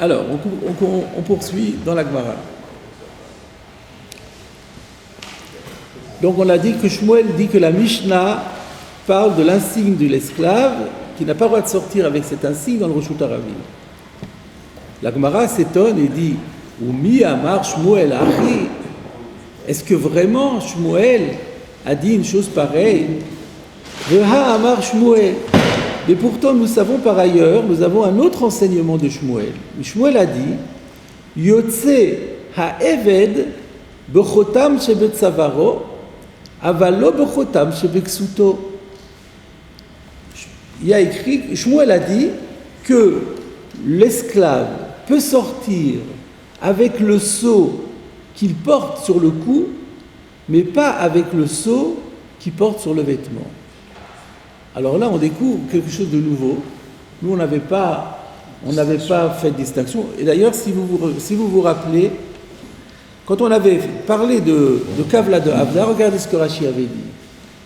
Alors, on poursuit dans la Gemara. Donc, on a dit que Shmuel dit que la Mishnah parle de l'insigne de l'esclave qui n'a pas le droit de sortir avec cet insigne dans le Reshut Haravim. La Gemara s'étonne et dit Umi amar Shmuel achi. Est-ce que vraiment Shmuel a dit une chose pareille? Veha amar Shmuel. Mais pourtant, nous savons par ailleurs, nous avons un autre enseignement de Shmuel. Shmuel a dit Yotze ha'eved bechotam shebetzavaro avalo bechotam shebeksuto. Il y a écrit, Shmuel a dit que l'esclave peut sortir avec le sceau qu'il porte sur le cou, mais pas avec le sceau qu'il porte sur le vêtement. Alors là, on découvre quelque chose de nouveau. Nous, on n'avait pas fait de distinction. Et d'ailleurs, si vous vous rappelez, quand on avait parlé de Kavla de Avda, regardez ce que Rashi avait dit.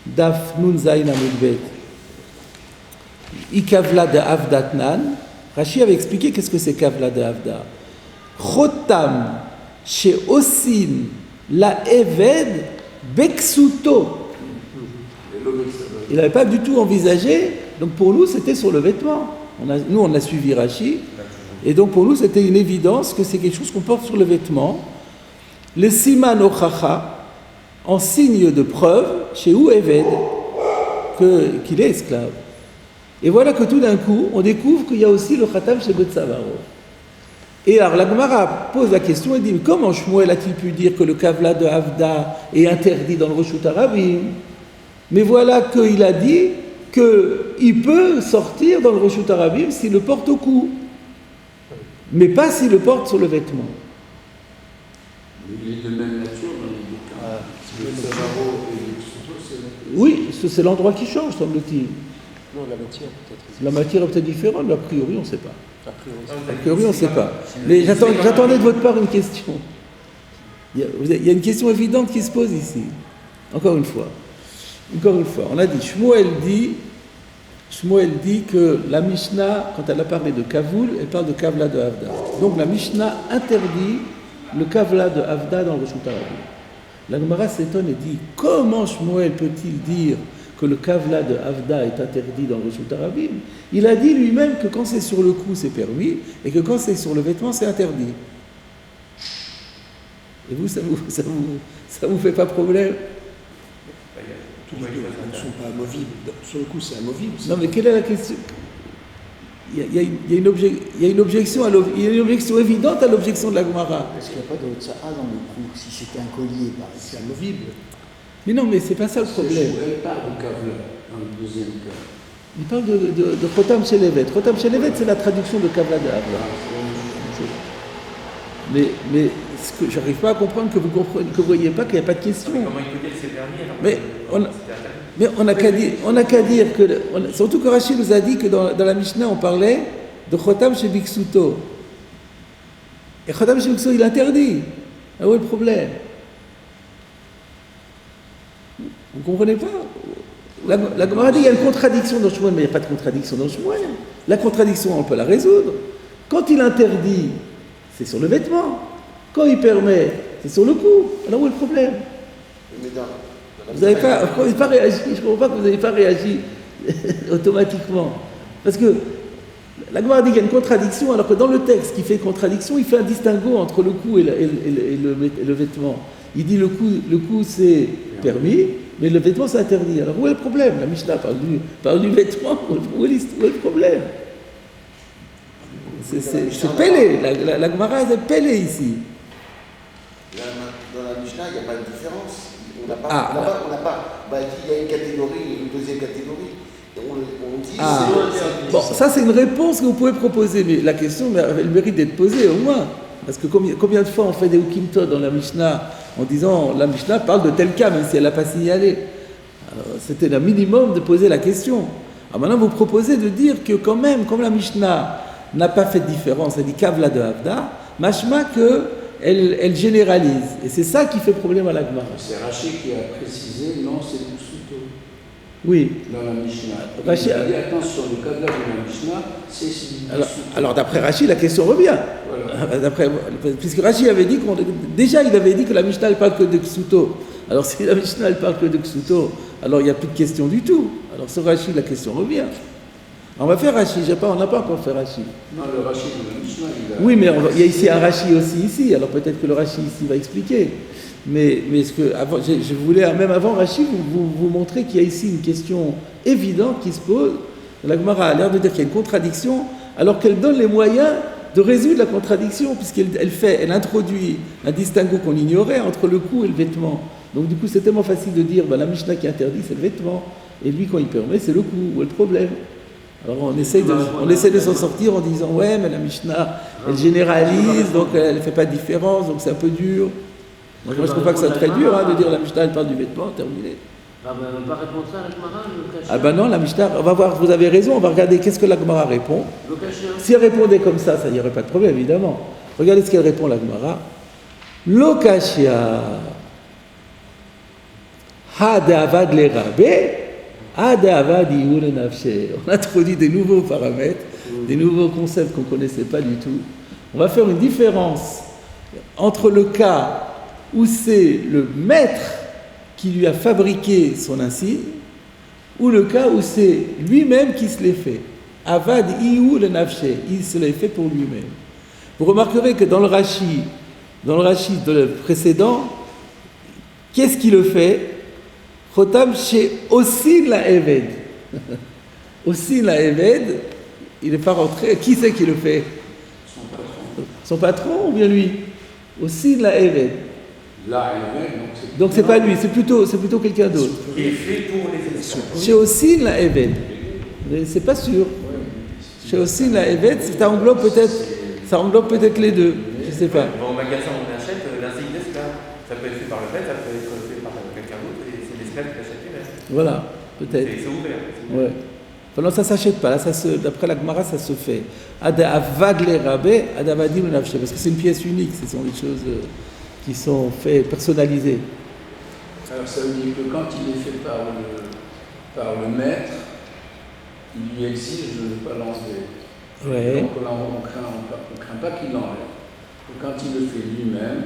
Daf Nun Zayin Amud Bet. Ikavla de Avdatnan. Rashi avait expliqué qu'est-ce que c'est Kavla de Avda. Chotam she'osin la eved beksuto. Il n'avait pas du tout envisagé, donc pour nous c'était sur le vêtement. Nous on a suivi Rashi, et donc pour nous c'était une évidence que c'est quelque chose qu'on porte sur le vêtement. Le siman ochacha, en signe de preuve, chez où Eved, qu'il est esclave. Et voilà que tout d'un coup, on découvre qu'il y a aussi le Khatam chez Betsavaro. Et alors la Gemara pose la question et dit, mais comment Shmuel a-t-il pu dire que le Kavla de Avda est interdit dans le Reshut Haravim? Mais voilà qu'il a dit qu'il peut sortir dans le Reshut Haravim s'il le porte au cou, mais pas s'il le porte sur le vêtement. Il est de même nature dans les deux cas. Le Savaro et le Ksuto, Oui, c'est l'endroit qui change, semble-t-il. Non, la matière peut-être. La matière est peut-être différente, mais a priori on ne sait pas. A priori on ne sait pas. Mais j'attendais de votre part une question. Il y a une question évidente qui se pose ici. Encore une fois, on a dit, Shmuel dit que la Mishnah, quand elle a parlé de Kavul, elle parle de Kavla de Avda. Donc la Mishnah interdit le Kavla de Avda dans le Reshut Haravim. La Gemara s'étonne et dit, comment Shmuel peut-il dire que le Kavla de Avda est interdit dans le Reshut Haravim? Il a dit lui-même que quand c'est sur le cou, c'est permis, et que quand c'est sur le vêtement, c'est interdit. Et vous, ça vous fait pas problème? Tous les deux ne sont pas amovibles. Sur le coup, c'est amovible. Non, mais quelle est la question? Il y a une objection évidente à l'objection de la Gemara. Parce qu'il n'y a pas de Hotza'a dans le cou, si c'était un collier, par exemple. C'est amovible. Mais non, mais c'est pas ça le problème. Elle parle de Kavla dans le deuxième cas. Il parle de Chotam Shelevet. Chotam Shelevet, c'est la traduction de Kavla de Avda. Mais ce que j'arrive pas à comprendre que vous voyez pas qu'il n'y a pas de question. Mais comment il peut dire que c'est permis alors Mais on n'a qu'à dire que surtout que Rachid nous a dit que dans la Mishnah on parlait de Chotam chez Biksuto. Et Chotam chez Biksuto il interdit. Ah, où est le problème? Vous comprenez pas? La Gemara dit qu'il y a une contradiction dans Shmuel, mais il n'y a pas de contradiction dans Shmuel. La contradiction, on peut la résoudre. Quand il interdit, c'est sur le vêtement. Quand il permet, c'est sur le cou. Alors où est le problème? Vous n'avez pas réagi. Je ne comprends pas que vous n'avez pas réagi automatiquement. Parce que la Gemara dit qu'il y a une contradiction, alors que dans le texte qui fait contradiction, il fait un distinguo entre le cou et le vêtement. Il dit le cou c'est permis, mais le vêtement c'est interdit. Alors où est le problème? La Mishnah parle du vêtement, où est le problème? C'est Pélé, la Gemara est Pélé ici. Dans la Mishnah, il n'y a pas de différence. On n'a pas. Il y a une catégorie et une deuxième catégorie. Et on dit bon, ça c'est une réponse que vous pouvez proposer, mais la question elle mérite d'être posée au moins. Parce que combien de fois on fait des Ukimto dans la Mishnah en disant la Mishnah parle de tel cas, même si elle n'a pas signalé. Alors, c'était le minimum de poser la question. Alors maintenant vous proposez de dire que quand même, comme la Mishnah n'a pas fait de différence, elle dit Kavla de Avda, machma qu'elle généralise. Et c'est ça qui fait problème à la Gemara. C'est Rachid qui a précisé, non, c'est le Ksuto. Oui. dans la Mishnah. Rashi- Il a dit attention, le kavla de la Mishnah, c'est celui du Ksuto. Alors d'après Rashi, la question revient. Voilà. Puisque Rashi avait dit déjà il avait dit que la Mishnah elle parle que de Ksuto. Alors si la Mishnah elle parle que de Ksuto, alors il n'y a plus de question du tout. Alors sur Rashi, la question revient. On va faire Rashi, on n'a pas encore fait Rashi. Non, le Rashi de la Mishnah, il a... Oui, mais il y a ici un Rashi aussi ici, alors peut-être que le Rashi ici va expliquer. Mais ce que, avant, je voulais, même avant Rashi, vous montrer qu'il y a ici une question évidente qui se pose. La Gemara a l'air de dire qu'il y a une contradiction, alors qu'elle donne les moyens de résoudre la contradiction, puisqu'elle introduit un distinguo qu'on ignorait entre le cou et le vêtement. Donc du coup, c'est tellement facile de dire, la Mishnah qui interdit, c'est le vêtement, et lui, quand il permet, c'est le cou, ou le problème. Alors on essaie de s'en sortir en disant, ouais, mais la Mishnah, elle généralise, donc elle ne fait pas de différence, donc c'est un peu dur. Moi, je ne trouve pas que c'est très dur de dire la Mishnah, elle parle du vêtement, terminé. Ah ben, on va pas répondre ça à la Gemara, le Kasher. Ah ben non, la Mishnah, on va voir, vous avez raison, on va regarder qu'est-ce que la Gemara répond. Le Kasher. Si elle répondait comme ça n'y aurait pas de problème, évidemment. Regardez ce qu'elle répond, la Gemara. Lokashia Hadavad le Rabbe, Hadavad Iou le Nafshe. On introduit des nouveaux paramètres, des nouveaux concepts qu'on ne connaissait pas du tout. On va faire une différence entre le cas où c'est le maître qui lui a fabriqué son insigne, ou le cas où c'est lui-même qui se l'est fait. Avad Iou le Nafshe, il se l'est fait pour lui-même. Vous remarquerez que dans le Rashi précédent, qu'est-ce qui le fait? Chotam chez Ossin la Eved. Ossin la Eved, il n'est pas rentré. Qui c'est qui le fait? Son patron ou bien lui? Ossin la Eved. Là, Donc c'est pas lui, c'est plutôt quelqu'un d'autre. Qui est fait pour les esclaves. Chez Ossin la Eved. Mais c'est pas sûr. Chez Ossin la Eved, ça englobe peut-être les deux. Je sais pas. Au magasin, on achète l'insigne d'esclave. Ça peut être fait par le maître, ça peut être fait par quelqu'un d'autre, et c'est l'esclave qui achète les maîtres. Voilà, peut-être. C'est ouvert. Ouais. Enfin, non, ça ne s'achète pas. Là, d'après la Gemara, ça se fait. Avad le Rabbe, Adavadim le Nafshe. Parce que c'est une pièce unique. Ce sont des choses qui sont faites, personnalisées. Alors ça veut dire que quand il est fait par le maître, il lui exige de ne pas l'enlever. Ouais. Donc on craint pas qu'il l'enlève. Et quand il le fait lui-même,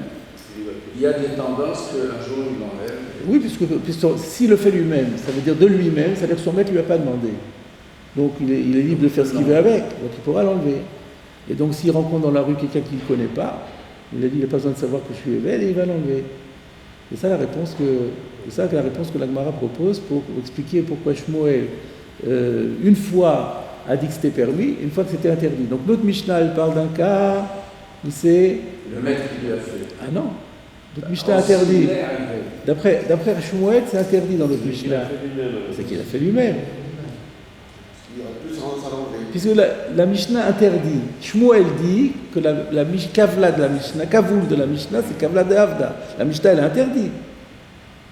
il y a des tendances qu'un jour il l'enlève. Oui, puisque s'il le fait lui-même, ça veut dire de lui-même, ça veut dire que son maître ne lui a pas demandé. Donc il est libre de faire ce qu'il veut avec, donc il pourra l'enlever. Et donc s'il rencontre dans la rue quelqu'un qu'il ne connaît pas, il a dit il n'a pas besoin de savoir que je suis évêque et il va l'enlever. C'est ça la réponse que la Gemara propose pour expliquer pourquoi Shmuel, une fois, a dit que c'était permis, une fois que c'était interdit. Donc notre Mishnah, elle parle d'un cas où c'est... Le maître qui lui a fait. Ah non, notre Mishnah interdit. D'après Shmuel, c'est interdit dans notre Mishnah. C'est qu'il a fait lui-même. Il y aura plus tendance à l'enlever. Puisque la Mishnah interdit. Shmuel dit que la kavla de la Mishnah, kavoul de la Mishnah, c'est kavla de Havda. La Mishnah, elle est interdite.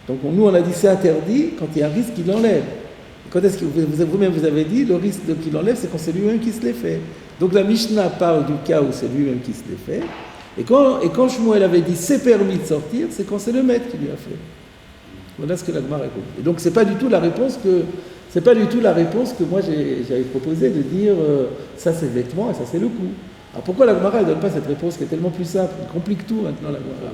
Donc nous, on a dit c'est interdit quand il y a un risque qu'il l'enlève. Quand est-ce que vous-même vous avez dit le risque qu'il l'enlève, c'est quand c'est lui-même qui se l'est fait. Donc la Mishnah parle du cas où c'est lui-même qui se l'est fait. Et quand Shmuel avait dit c'est permis de sortir, c'est quand c'est le maître qui lui a fait. Voilà ce que la Gemara répond. Et donc c'est pas du tout la réponse que moi j'avais proposé de dire ça c'est le vêtement et ça c'est le cou. Alors pourquoi la Gemara ne donne pas cette réponse qui est tellement plus simple? Elle complique tout maintenant la Gemara.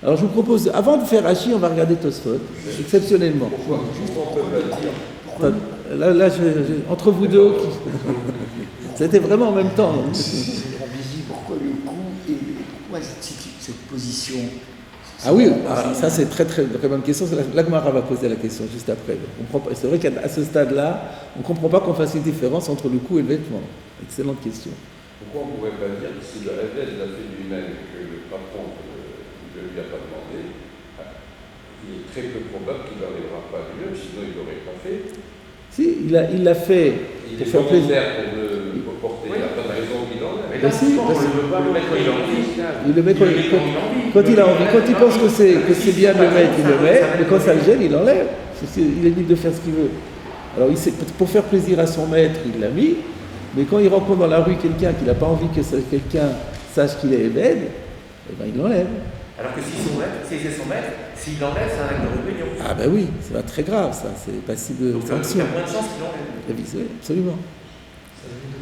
Alors je vous propose, avant de faire Rashi, on va regarder Tosfot, exceptionnellement. Pourquoi? Juste on peut pas dire. Là, entre vous deux, c'était vraiment en même temps. Pourquoi le coup et pourquoi cette position? Ah oui, ça c'est très très bonne question. La Gemara va poser la question juste après. C'est vrai qu'à ce stade-là, on ne comprend pas qu'on fasse une différence entre le cou et le vêtement. Excellente question. Pourquoi on ne pourrait pas dire que si le Révèle l'a fait lui-même et que le patron ne lui a pas demandé, il est très peu probable qu'il n'enlèvera pas lui-même, sinon il ne l'aurait pas fait. Si, il l'a fait Il pour est faire plaisir. pour porter, il n'a pas de raison qu'il l'enlève. Mais là, si, on ne veut pas le mettre quand il a envie. Il le met quand il a envie. Quand il pense que c'est bien de le mettre, il le met. Mais quand ça le gêne, il l'enlève. Il est libre de faire ce qu'il veut. Alors, pour faire plaisir à son maître, il l'a mis. Mais quand il rencontre dans la rue quelqu'un qui n'a pas envie que quelqu'un sache qu'il est évêque, eh ben, il l'enlève. Alors que si c'est son maître, s'il l'enlève, c'est un acte de rébellion. Ah ben oui, c'est pas très grave ça, c'est passible de Donc il y sanction. a moins de chances qu'il l'enlève. Oui, absolument.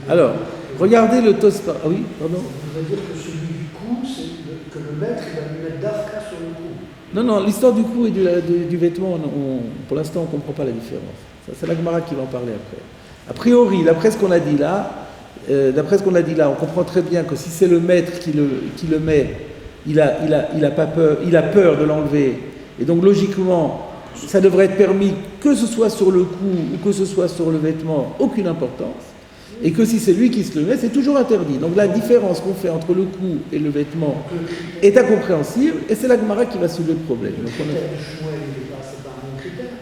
Alors, regardez le Tosfot. Ah oui, pardon. Ça voudrait dire que celui du cou, c'est que le maître, il va lui mettre d'arca sur le cou. Non, l'histoire du cou et du vêtement, pour l'instant, on ne comprend pas la différence. Ça, c'est la Gemara qui va en parler après. A priori, d'après ce qu'on a dit là, on comprend très bien que si c'est le maître qui le met, il a pas peur, il a peur de l'enlever. Et donc, logiquement, ça devrait être permis que ce soit sur le cou ou que ce soit sur le vêtement, aucune importance. Et que si c'est lui qui se le met, c'est toujours interdit. Donc la différence qu'on fait entre le cou et le vêtement est incompréhensible, et c'est la Gemara qui va soulever le problème. Le critère de Shmuel, c'est pas un bon critère.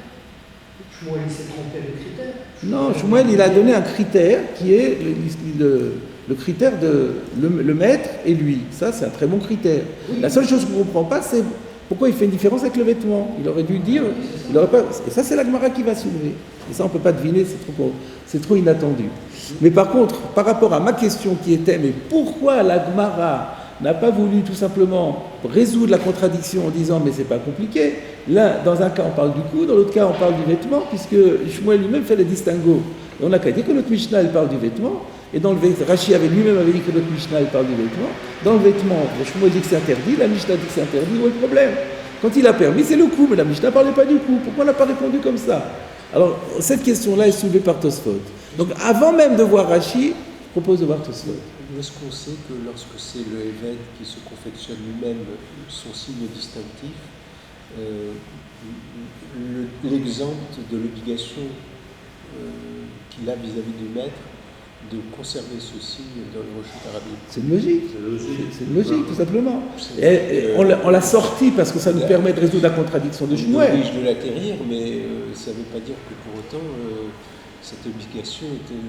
Shmuel, il s'est trompé de critère. Non, Shmuel, il a donné un critère qui est le critère de le maître et lui. Ça, c'est un très bon critère. Oui. La seule chose qu'on ne comprend pas, c'est pourquoi il fait une différence avec le vêtement. Il aurait dû dire, il aurait pas. Et ça, c'est la Gemara qui va soulever. Et ça, on ne peut pas deviner, c'est trop inattendu. Mais par contre, par rapport à ma question qui était, mais pourquoi la Gemara n'a pas voulu tout simplement résoudre la contradiction en disant, mais c'est pas compliqué. Là, dans un cas, on parle du cou, dans l'autre cas, on parle du vêtement, puisque Shmuel lui-même fait le distinguo. Et on n'a qu'à dire que notre Mishnah, elle parle du vêtement, et dans le Rashi avait lui-même dit que notre Mishnah, elle parle du vêtement. Dans le vêtement, Shmuel dit que c'est interdit, la Mishnah dit que c'est interdit, où est le problème? Quand il a permis, c'est le cou, mais la Mishnah ne parlait pas du cou. Pourquoi on n'a pas répondu comme ça? Alors, cette question-là est soulevée par Tosfot. Donc, avant même de voir Rashi, je propose de voir Tosfot. Est-ce qu'on sait que lorsque c'est le Eved qui se confectionne lui-même son signe distinctif, l'exemple de l'obligation qu'il a vis-à-vis du maître de conserver ce signe dans le Roshut Arabique? C'est une logique. C'est une logique, tout simplement. Et on l'a sorti parce que ça nous permet de résoudre la contradiction de Shmuel. On oblige de l'acquérir, mais ça ne veut pas dire que pour autant cette obligation était...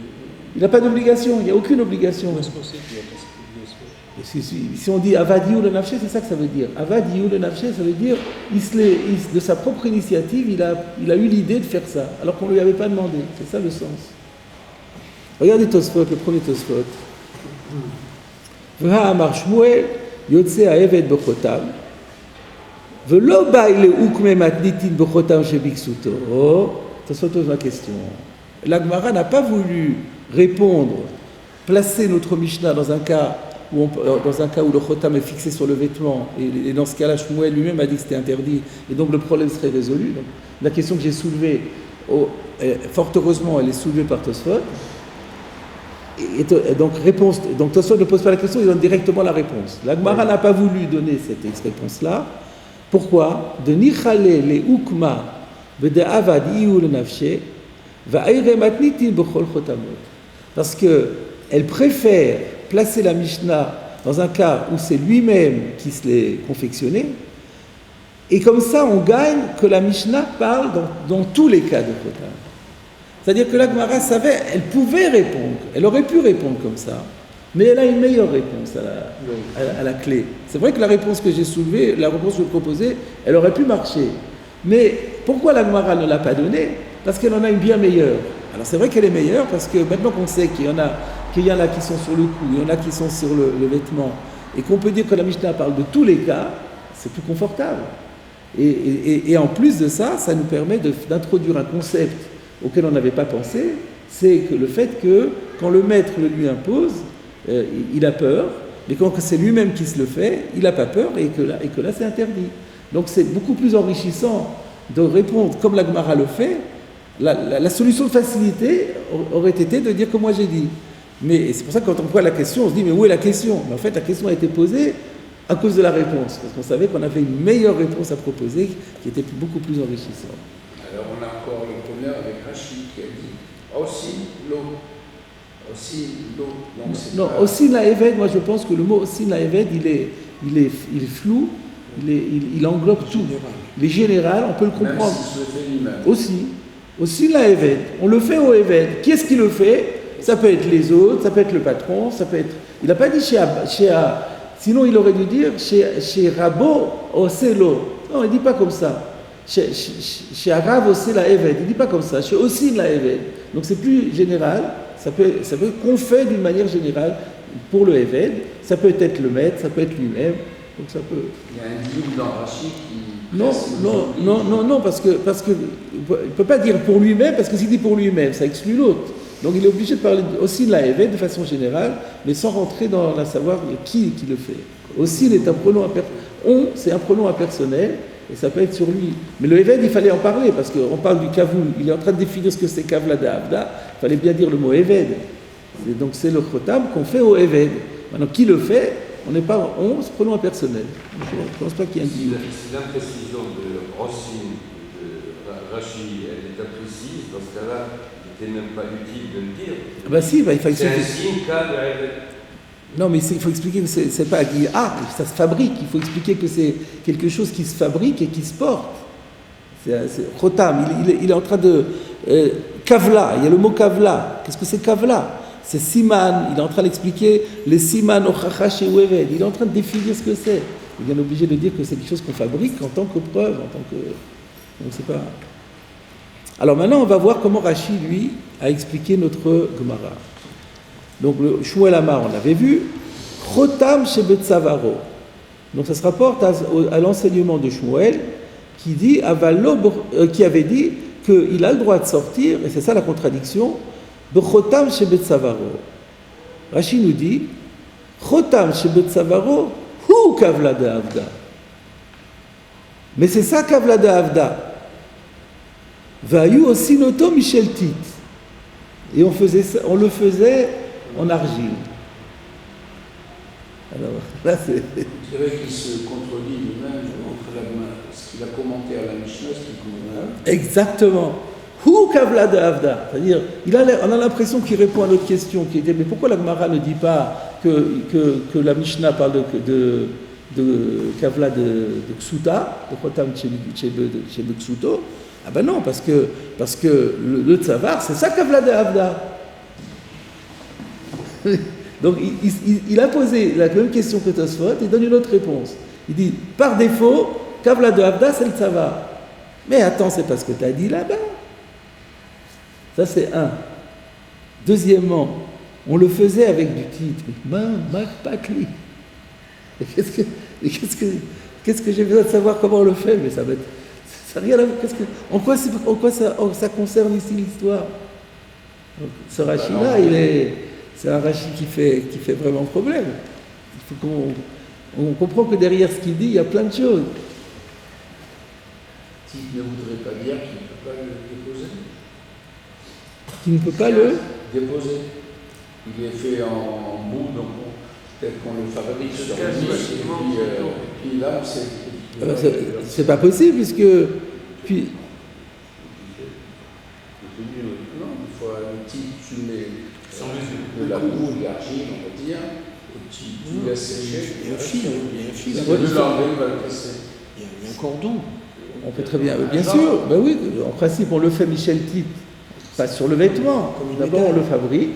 Il n'a pas d'obligation, il n'y a aucune obligation. Où est-ce qu'on sait qu'il n'y a pas cette obligation? Si on dit Avadiou le Nafché, c'est ça que ça veut dire. Avadiou le Nafché, ça veut dire de sa propre initiative, il a eu l'idée de faire ça, alors qu'on ne lui avait pas demandé. C'est ça le sens. Regardez Tosfot, le premier Tosfot. V'ha'amar Shmuel yotze ha'eved b'chotam v'lo ba'i le'ukme matnitin b'chotam shebiksuto. Oh, Tosfot pose ma question. La Gemara n'a pas voulu répondre, placer notre Mishnah dans un cas où le chotam est fixé sur le vêtement, et dans ce cas-là, Shmuel lui-même a dit que c'était interdit, et donc le problème serait résolu. Donc, la question que j'ai soulevée, fort heureusement, elle est soulevée par Tosfot. Et donc Tosfot ne pose pas la question, il donne directement la réponse. La Gemara n'a pas voulu donner cette réponse-là. Pourquoi? De nichale le ukma b'de avad iu le nafshe va'ayre matnitin b'chol chotamot. Parce qu'elle préfère placer la Mishnah dans un cas où c'est lui-même qui se l'est confectionné, et comme ça on gagne que la Mishnah parle dans tous les cas de chotam. C'est-à-dire que la Gemara savait, elle pouvait répondre, elle aurait pu répondre comme ça, mais elle a une meilleure réponse à la clé. C'est vrai que la réponse que j'ai soulevée, la réponse que je proposais, elle aurait pu marcher. Mais pourquoi la Gemara ne l'a pas donnée? Parce qu'elle en a une bien meilleure. Alors c'est vrai qu'elle est meilleure parce que maintenant qu'on sait qu'il y en a qui sont sur le cou, il y en a qui sont sur le vêtement, et qu'on peut dire que la Mishnah parle de tous les cas, c'est plus confortable. Et en plus de ça, ça nous permet d'introduire un concept auquel on n'avait pas pensé, c'est que le fait que quand le maître le lui impose, il a peur, mais quand c'est lui-même qui se le fait, il n'a pas peur, et que là c'est interdit. Donc c'est beaucoup plus enrichissant de répondre comme la Gemara le fait. La solution de facilité aurait été de dire comme moi j'ai dit. Mais c'est pour ça que quand on voit la question, on se dit mais où est la question? Mais en fait la question a été posée à cause de la réponse, parce qu'on savait qu'on avait une meilleure réponse à proposer qui était beaucoup plus enrichissante. Alors on a encore le problème avec Rashi qui a dit aussi l'eau. Aussi l'eau. Non, aussi la Eved, moi je pense que le mot aussi la Eved, il est flou, il englobe tout. Il est général, on peut le comprendre. Même si se le fait lui-même. Aussi la Eved, on le fait au Eved. Qui est-ce qui le fait? Ça peut être les autres, ça peut être le patron, ça peut être... Il n'a pas dit sinon il aurait dû dire chez Rabo Oselo. Non, il ne dit pas comme ça. Chez Arav aussi la Eved, il ne dit pas comme ça. Chez aussi la Eved. Donc c'est plus général, ça peut qu'on fait d'une manière générale pour le Eved. Ça peut être le maître, ça peut être lui-même. Donc ça peut. Il y a un digne dans Rachid qui. Non, parce que il ne peut pas dire pour lui-même, parce que s'il dit pour lui-même, ça exclut l'autre. Donc il est obligé de parler aussi de la Eved de façon générale, mais sans rentrer dans la savoir qui le fait. Aussi, est un pronom on, c'est un pronom impersonnel, et ça peut être sur lui. Mais le Eved, il fallait en parler, parce qu'on parle du Kavoul, il est en train de définir ce que c'est Kavla de Avda, il fallait bien dire le mot Eved. Donc c'est le Chotam qu'on fait au Eved. Maintenant, qui le fait? On n'est pas on, c'est pronom impersonnel. Je ne pense pas qu'il y ait un Si l'imprécision de Rossi, de Rachid, elle est imprécise, dans ce cas-là, il n'était même pas utile de le dire. Ah bah si, il faut C'est expliquer. un signe qu'a Non, mais il faut expliquer que c'est pas ça se fabrique. Il faut expliquer que c'est quelque chose qui se fabrique et qui se porte. C'est Chotam, il est en train de. Kavla, il y a le mot Kavla. Qu'est-ce que c'est Kavla? C'est Siman, il est en train d'expliquer les Siman Ochacha chez Weved. Il est en train de définir ce que c'est. Il est bien obligé de dire que c'est quelque chose qu'on fabrique en tant que preuve, en tant que. Donc c'est pas. Alors maintenant, on va voir comment Rachid, lui, a expliqué notre Gemara. Donc le Shmuel Amar, on l'avait vu. Chotam chez Betsavaro. Donc ça se rapporte à l'enseignement de Shmuel qui dit, qui avait dit qu'il a le droit de sortir, et c'est ça la contradiction. Chotam chez Betsavaro. Rachid nous dit Chotam chez Betsavaro, hu kavla de Avda. Mais c'est ça kavla de Avda. Vayu aussi noto Michel Tit. Et on le faisait en argile. Alors là c'est. C'est vrai qu'il se contredit lui-même entre ce qu'il a commenté à la Mishnah, ce qu'il commentait. Exactement. Hu kavla de Avda, c'est-à-dire, on a l'impression qu'il répond à notre question qui était mais pourquoi la Gemara ne dit pas que la Mishnah parle de kavla de Ksuta, de Chotam chez Ksuto? Ah ben non, parce que le tzavar, c'est ça kavla de Avda. Donc il a posé la même question que Tosfot, il donne une autre réponse. Il dit par défaut, kavla de Avda, c'est le tzavar. Mais attends, c'est pas ce que tu as dit là-bas. Ça, c'est un. Deuxièmement, on le faisait avec du titre. Patli. Qu'est-ce que j'ai besoin de savoir comment on le fait? Mais ça va être. Ça n'a rien à voir. En quoi ça concerne ici l'histoire? Donc, ce Rachid-là, c'est un Rachid qui fait vraiment problème. Il faut on comprend que derrière ce qu'il dit, il y a plein de choses. S'il ne voudrait pas dire qu'il ne peut pas le déposer. Qui ne peut pas le déposer. Il est fait en bout, donc peut-être qu'on le fabrique sur le disque, et puis là, c'est pas possible, puisque. Puis, non, il faut un petit, tu mets de la boue, de l'argile, on va dire, et tu laisses sécher. Il y a un fil, Il va le casser. Il y a un cordon. On peut très bien, bien sûr, ben oui, en principe on le fait Michel Tit, pas sur le vêtement. D'abord on le fabrique,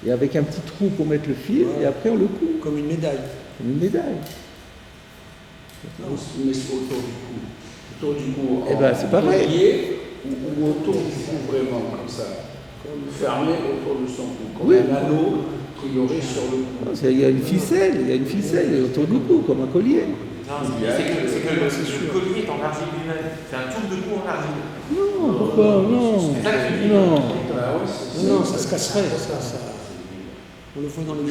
et avec un petit trou pour mettre le fil, et après on le coud. Comme une médaille. Comme une médaille. On se met autour du cou. Autour du cou, Eh ben c'est pareil. Collier, ou autour du cou vraiment, comme ça. Fermé autour de son cou, comme Oui. un anneau qu'il y aurait sur le cou. Il y a une ficelle autour du cou, comme un collier. Non, c'est que le collier est en argile lui-même. C'est un tour de cou en argile. Non, pourquoi? Non. C'est ça que je dis. Non. Non, ça se casserait. On le voit dans les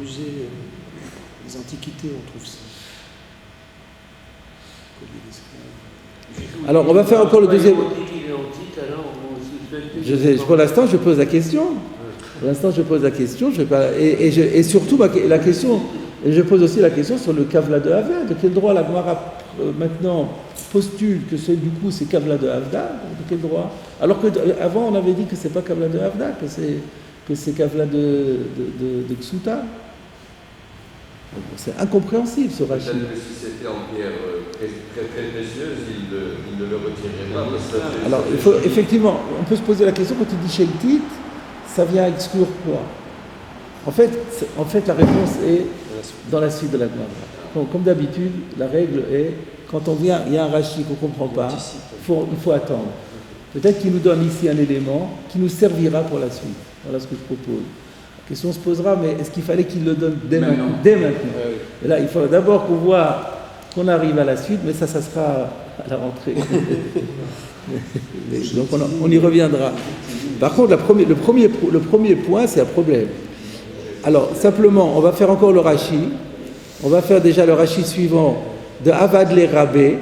musées, des antiquités, on trouve ça. Alors on va faire encore le deuxième. Pour l'instant, je pose la question. Pour l'instant, je pose la question. Je vais pas, et surtout, la question, et je pose aussi la question sur le Kavla de Havda. De quel droit la Gemara maintenant postule que c'est du coup c'est Kavla de Havda? De quel droit? Alors qu'avant on avait dit que c'est pas Kavla de Havda, que c'est Kavla de Ksuta. C'est incompréhensible ce rachis. Peut-être que si c'était en pierre très précieuse, il ne le retirerait pas. Parce que Alors, effectivement, on peut se poser la question, quand il dit Sheltit, ça vient exclure quoi? En fait, la réponse est dans la suite de la Gemara. Donc, comme d'habitude, la règle est, quand il y a un rachis qu'on ne comprend pas, il faut attendre. Peut-être qu'il nous donne ici un élément qui nous servira pour la suite. Voilà ce que je propose. question se posera, mais est-ce qu'il fallait qu'il le donne dès Maintenant. maintenant, dès maintenant? Et là, il faut d'abord qu'on arrive à la suite, mais ça sera à la rentrée. Donc on y reviendra. Par contre, le premier point, c'est un problème. Alors, simplement, on va faire encore le Rashi. On va faire déjà le Rashi suivant de Avad le Rabé.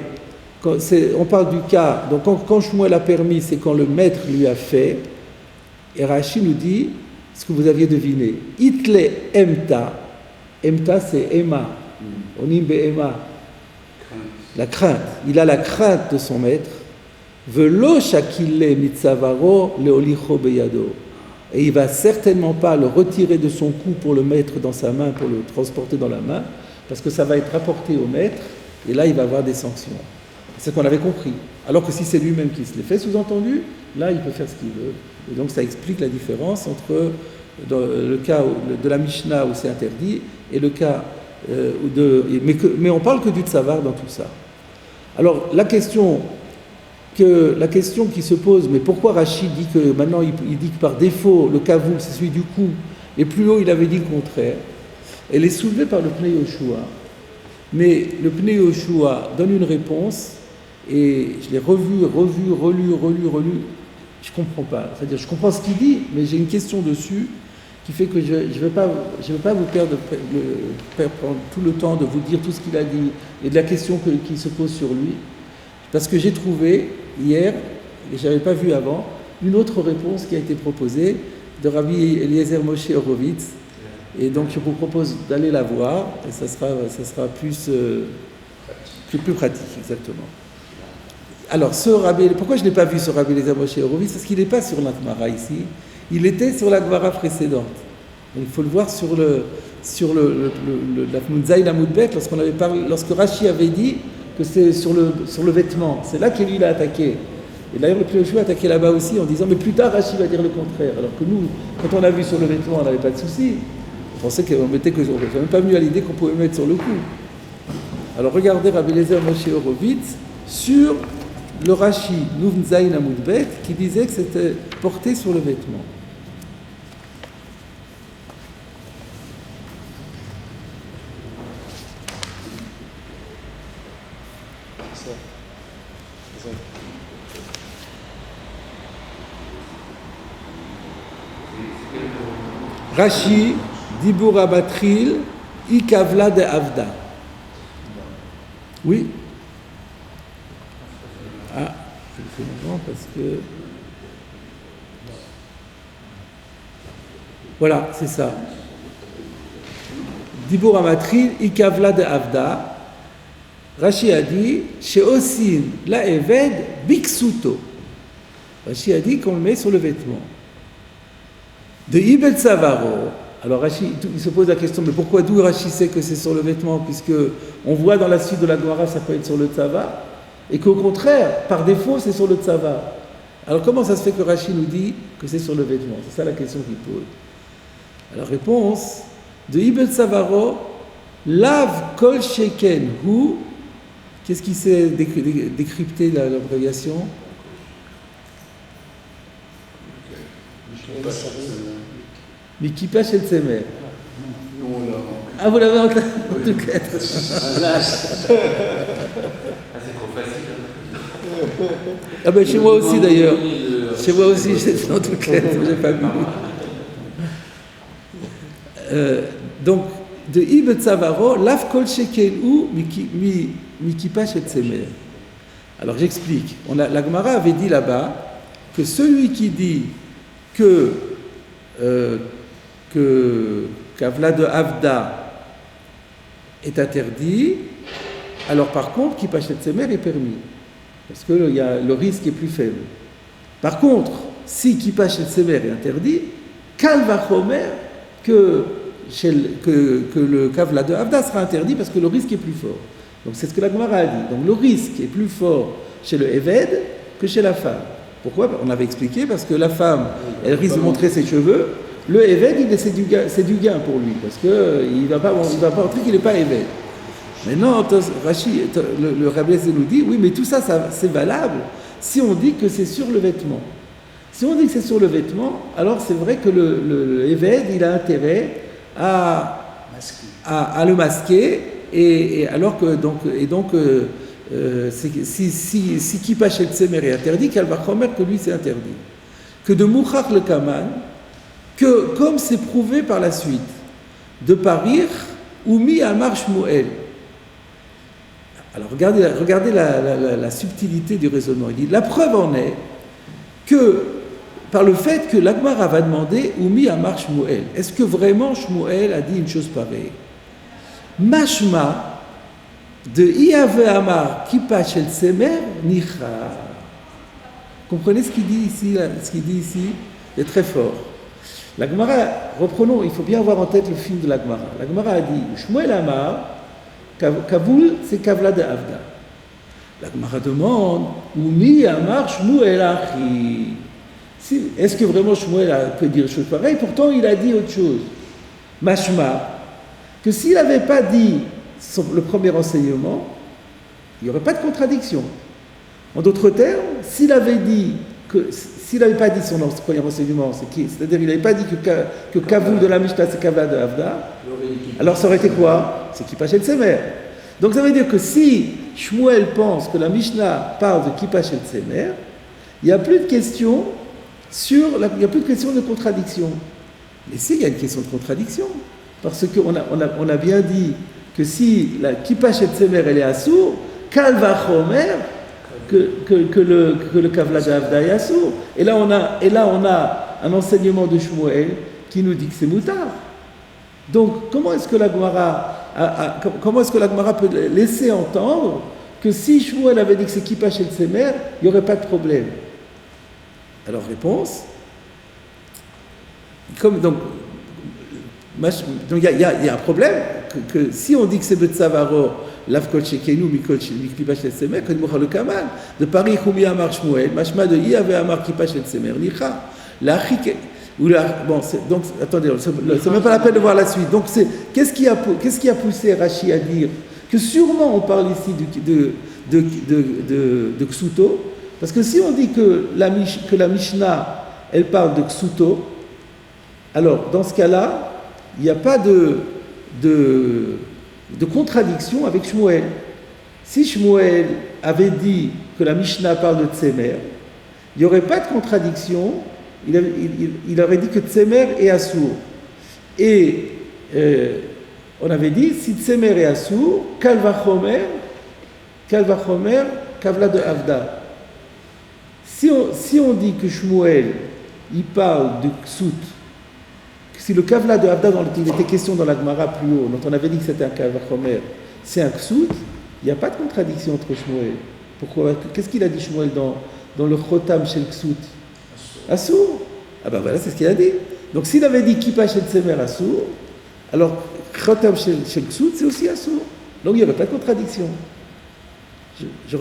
On parle du cas, donc quand Shmuel a permis, c'est quand le maître lui a fait. Et Rashi nous dit ce que vous aviez deviné. Itle Emta. Emta, c'est Emma. Onimbe Emma. La crainte. Il a la crainte de son maître. Velo shakile mitzavaro leolicho beyado. Et il ne va certainement pas le retirer de son cou pour le mettre dans sa main, pour le transporter dans la main, parce que ça va être rapporté au maître, et là il va avoir des sanctions. C'est ce qu'on avait compris. Alors que si c'est lui-même qui se les fait, sous-entendu, là il peut faire ce qu'il veut. Et donc ça explique la différence entre le cas de la Mishnah où c'est interdit, et le cas mais on parle que du tsavar dans tout ça. Alors la question qui se pose, mais pourquoi Rachid dit que maintenant il dit que par défaut le kavoul c'est celui du cou, et plus haut il avait dit le contraire, elle est soulevée par le Pnei Yoshua. Mais le Pnei Yoshua donne une réponse, et je l'ai relu, relu, je comprends pas. C'est-à-dire je comprends ce qu'il dit, mais j'ai une question dessus qui fait que je ne vais pas vous prendre tout le temps de vous dire tout ce qu'il a dit et de la question qui se pose sur lui. Parce que j'ai trouvé hier, et je n'avais pas vu avant, une autre réponse qui a été proposée de Rabbi Eliezer Moshe Horowitz. Et donc je vous propose d'aller la voir, et ça sera plus pratique, exactement. Alors, pourquoi je n'ai pas vu ce Rabbi Eliezer Moshe Horowitz? Parce qu'il n'est pas sur la Gemara ici, il était sur la Gemara précédente. Donc, il faut le voir sur la Zayin Amud Bet, lorsque Rashi avait dit que c'est sur le vêtement. C'est là que lui il a attaqué. Et d'ailleurs, le Pnei Yoshua a attaqué là-bas aussi en disant mais plus tard Rashi va dire le contraire. Alors que nous, quand on a vu sur le vêtement, on n'avait pas de souci. On pensait qu'on n'était même pas venu à l'idée qu'on pouvait mettre sur le cou. Alors regardez Rabbi Eliezer Moshe Horowitz sur le Rashi Nuvn Zayin Amud Bet qui disait que c'était porté sur le vêtement. Rashi, Dibur Abatril, Ikavla de Avda. Oui. Ah, c'est marrant parce que. Voilà, c'est ça. Dibur Abatril, Ikavla de Avda. Rashi a dit, chez Osin, la Eved, Biksuto. Rashi a dit qu'on le met sur le vêtement. De Ibel Savaro. Alors Rashi, il se pose la question, mais pourquoi d'où Rashi sait que c'est sur le vêtement, puisque on voit dans la suite de la Gemara ça peut être sur le tsavar, et qu'au contraire, par défaut, c'est sur le tsavar. Alors comment ça se fait que Rashi nous dit que c'est sur le vêtement? C'est ça la question qu'il pose. Alors réponse, de Ibel Savaro, Lav Kol Sheken Hu, qu'est-ce qui s'est décrypté l'abréviation? Mikipa chez le Tsemer. Ah, vous l'avez en tout cas. Ah, c'est trop facile. Ah ben chez moi aussi d'ailleurs. Chez moi aussi, c'est en tout cas, j'ai pas vu. Donc, de Ibn Savaro, Lav Kol Shekel ou Mikipa chez le Tsemer. Alors j'explique. La Gemara avait dit là-bas que celui qui dit que Kavla de Avda est interdit, alors par contre, Kippa Shet Tsemer est permis, parce que le risque est plus faible. Par contre, si Kippa Shet Tsemer est interdit, Kal Vachomer que le Kavla de Avda sera interdit parce que le risque est plus fort. Donc c'est ce que la Gemara a dit. Donc le risque est plus fort chez le Eved que chez la femme. Pourquoi? On avait expliqué, parce que la femme, elle risque de montrer ses cheveux. Le Eved, c'est du gain pour lui, parce qu'il ne va pas montrer qu'il n'est pas Eved. Maintenant, Rashi, le Rabbi nous dit, oui, mais tout ça, c'est valable si on dit que c'est sur le vêtement. Si on dit que c'est sur le vêtement, alors c'est vrai que le Eved, il a intérêt à le masquer, et alors que si Kippa Shel Tsemer est interdit, Kal Vachomer que lui c'est interdit. Que de Mouchach le Kaman, que comme c'est prouvé par la suite, de Parir ou Mi Amar Shmuel. Alors regardez la subtilité du raisonnement. Il dit, la preuve en est que par le fait que l'Agmara va demander Oumi Amar Shmuel. Est-ce que vraiment Shmuel a dit une chose pareille? Mashma de Iave Amar Kippa Shel Tsemer Nicha. Comprenez ce qu'il dit ici? C'est très fort. L'Agmara, reprenons, il faut bien avoir en tête le film de l'Agmara. L'Agmara a dit Shmuel Amar, Kavul, c'est Kavla de Avda. L'Agmara demande Oumi Amar Shmuel Achi. Est-ce que vraiment Shmuel peut dire chose pareille? Pourtant, il a dit autre chose. Mashma, que s'il n'avait pas dit le premier enseignement, il n'y aurait pas de contradiction. En d'autres termes, s'il n'avait pas dit son premier enseignement, c'est-à-dire il n'avait pas dit que Kavul de la Mishnah c'est Kavla de Avda, alors ça aurait été quoi? C'est Kippa Shel Tsemer. Donc ça veut dire que si Shmuel pense que la Mishnah parle de Kippa Shel Tsemer, il n'y a plus de question de contradiction. Mais si, il y a une question de contradiction. Parce qu'on a bien dit que si la Kippa Shel Tsemer elle est assour, Kal Vachomer, que le Kavla d'Avda est assour. Et là on a un enseignement de Shmuel qui nous dit que c'est moutard. Donc comment est-ce que la Gemara peut laisser entendre que si Shmuel avait dit que c'est Kippa Shel Tsemer, il n'y aurait pas de problème? Alors réponse, donc il y a un problème, que si on dit que c'est Betsavaro, Lavkot Shekenu, Mikot Kippa Shel Tsemer, que le Kamal, de Paris, Choumi Amar Shmuel, Mashma de Yave Amar Kippa Shel Tsemer, Nicha, donc attendez, c'est même pas la peine de voir la suite. Donc qu'est-ce qui a poussé Rashi à dire que sûrement on parle ici de Ksuto? Parce que si on dit que la Mishnah, elle parle de Ksuto, alors dans ce cas-là, il n'y a pas de contradiction avec Shmuel. Si Shmuel avait dit que la Mishnah parle de Tsemer, il n'y aurait pas de contradiction, il aurait dit que Tsemer est assour. Et on avait dit, si Tsemer est assour, Kal Vachomer, Kavla de Avda. Si on dit que Shmuel, il parle de Ksut, si le Kavla de Avda dont il était question dans la Gemara plus haut, dont on avait dit que c'était un Kavachomer, c'est un Ksut, il n'y a pas de contradiction entre Shmuel. Pourquoi? Qu'est-ce qu'il a dit Shmuel dans le Chotam chez le Ksut? Assour. Ah ben voilà, c'est ce qu'il a dit. Donc s'il avait dit Kippa Shel Tsemer Assour, alors Chotam chez le Ksut, c'est aussi Assour. Donc il n'y aurait pas de contradiction. Je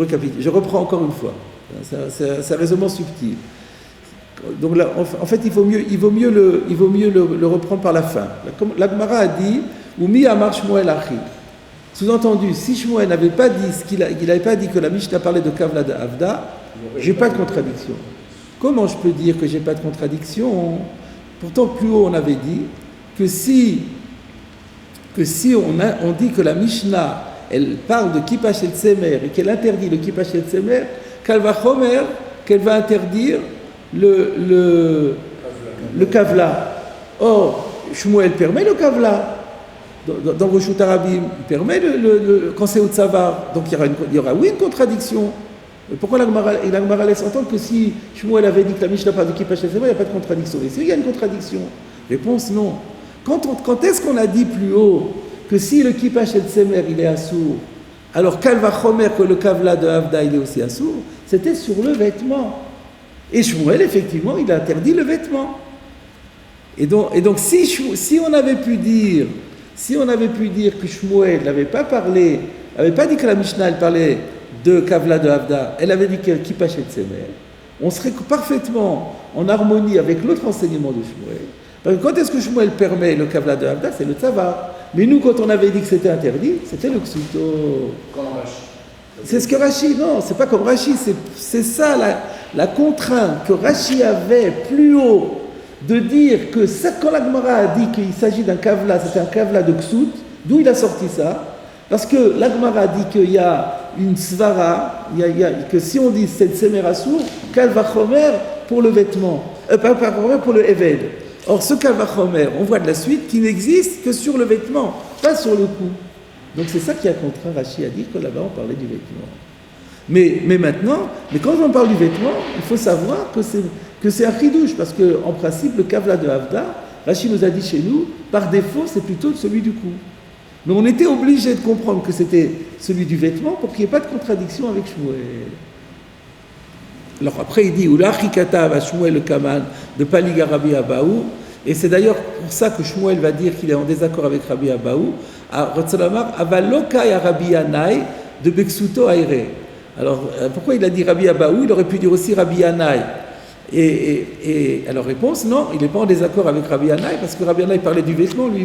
reprends encore une fois. C'est un raisonnement subtil. Donc là, en fait, il vaut mieux le reprendre par la fin. La Gemara a dit Oumi Amar Shmuel Achi. Sous-entendu, si Shmuel n'avait pas dit il n'avait pas dit que la Mishnah parlait de Kavla de Avda, j'ai pas de contradiction. Comment je peux dire que j'ai pas de contradiction? Pourtant, plus haut, on avait dit que si on dit que la Mishnah elle parle de Kippa Shel Tsemer et qu'elle interdit le Kippa Shel Tsemer, qu'elle va interdire le Kavla. Or, Shmuel permet le Kavla. Dans Roshut Arabim, il permet quand c'est au Tsavar. Donc il y aura oui une contradiction. Pourquoi la Gemara laisse entendre que si Shmuel avait dit que la Mishnah parle de Kippa Shel Tsemer, il n'y a pas de contradiction? Et s'il y a une contradiction? Réponse non. Quand est-ce qu'on a dit plus haut que si le Kippa Shel Tsemer il est assour, alors Kal Vachomer que le Kavla de Avda il est aussi assour? C'était sur le vêtement. Et Shmuel, effectivement, il a interdit le vêtement. Et donc si on avait pu dire que Shmuel n'avait pas dit que la Mishnah elle parlait de Kavla de Avda, elle avait dit que Kippa Shel Tsemer, on serait parfaitement en harmonie avec l'autre enseignement de Shmuel. Parce que quand est-ce que Shmuel permet le Kavla de Avda? C'est le Tzavar. Mais nous, quand on avait dit que c'était interdit, c'était le Ksuto. Comme Rashi. C'est ce que Rashi, non, c'est pas comme Rashi, c'est ça la contrainte que Rashi avait plus haut de dire que ça, quand la Gemara a dit qu'il s'agit d'un kavla, c'était un kavla de Ksut, d'où il a sorti ça? Parce que la Gemara dit qu'il y a une svara, que si on dit c'est Semer Asur, Kalvachomer pour le vêtement, pas pour le Eved. Or ce Kalvachomer, on voit de la suite, qui n'existe que sur le vêtement, pas sur le cou. Donc c'est ça qui a contraint Rashi à dire que là-bas on parlait du vêtement. Mais maintenant, quand on parle du vêtement, il faut savoir que c'est un chidouche, parce qu'en principe, le kavla de Havda, Rashi nous a dit chez nous, par défaut, c'est plutôt celui du cou. Mais on était obligé de comprendre que c'était celui du vêtement pour qu'il n'y ait pas de contradiction avec Shmuel. Alors après, il dit, Oula chikata va Shmuel le kaman de Paliga Rabbi Abaou, et c'est d'ailleurs pour ça que Shmuel va dire qu'il est en désaccord avec Rabbi Abaou, à Rotsalamar, Avaloka ya Rabbi Yanai de Beksuto Aire. Alors, pourquoi il a dit Rabbi Abaou? Il aurait pu dire aussi Rabbi Yanai. Et alors, réponse, non, il n'est pas en désaccord avec Rabbi Yanai, parce que Rabbi Yanai parlait du vêtement, lui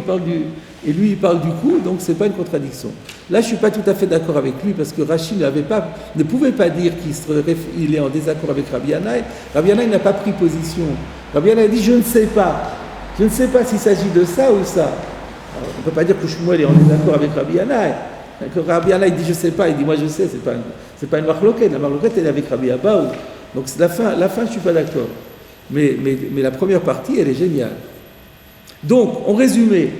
il parle du cou, donc ce n'est pas une contradiction. Là, je ne suis pas tout à fait d'accord avec lui, parce que Rashi ne pouvait pas dire qu'il est en désaccord avec Rabbi Yanai. Rabbi Yanai n'a pas pris position. Rabbi Yanai a dit, je ne sais pas s'il s'agit de ça ou ça. Alors, on ne peut pas dire que Shmuel est en désaccord avec Rabbi Yanai. Que Rabbi Yanai dit, je ne sais pas, il dit, moi je sais, c'est pas une marloquette. La marloquette, elle est avec Rabbi Abaou. Donc la fin, je ne suis pas d'accord. Mais la première partie, elle est géniale. Donc, en résumé,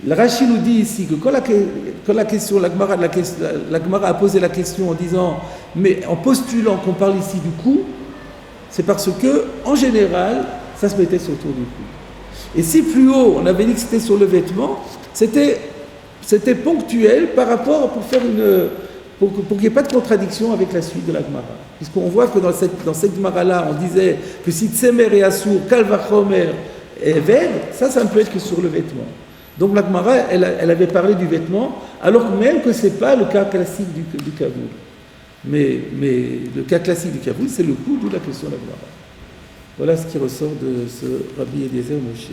le Rashi nous dit ici que quand la Gemara a posé la question en disant, mais en postulant qu'on parle ici du cou, c'est parce que, en général, ça se mettait autour du cou. Et si plus haut, on avait dit que c'était sur le vêtement, c'était ponctuel par rapport pour qu'il n'y ait pas de contradiction avec la suite de la Gemara. Puisqu'on voit que dans cette Gemara-là, on disait que si Tsemer et Asur, Kalvachomer et Ved, ça ne peut être que sur le vêtement. Donc la Gemara, elle avait parlé du vêtement, alors même que ce n'est pas le cas classique du Kavoul. Mais le cas classique du Kavoul, c'est le cou, d'où la question de la Gemara. Voilà ce qui ressort de ce Rabbi Eliezer Moshe.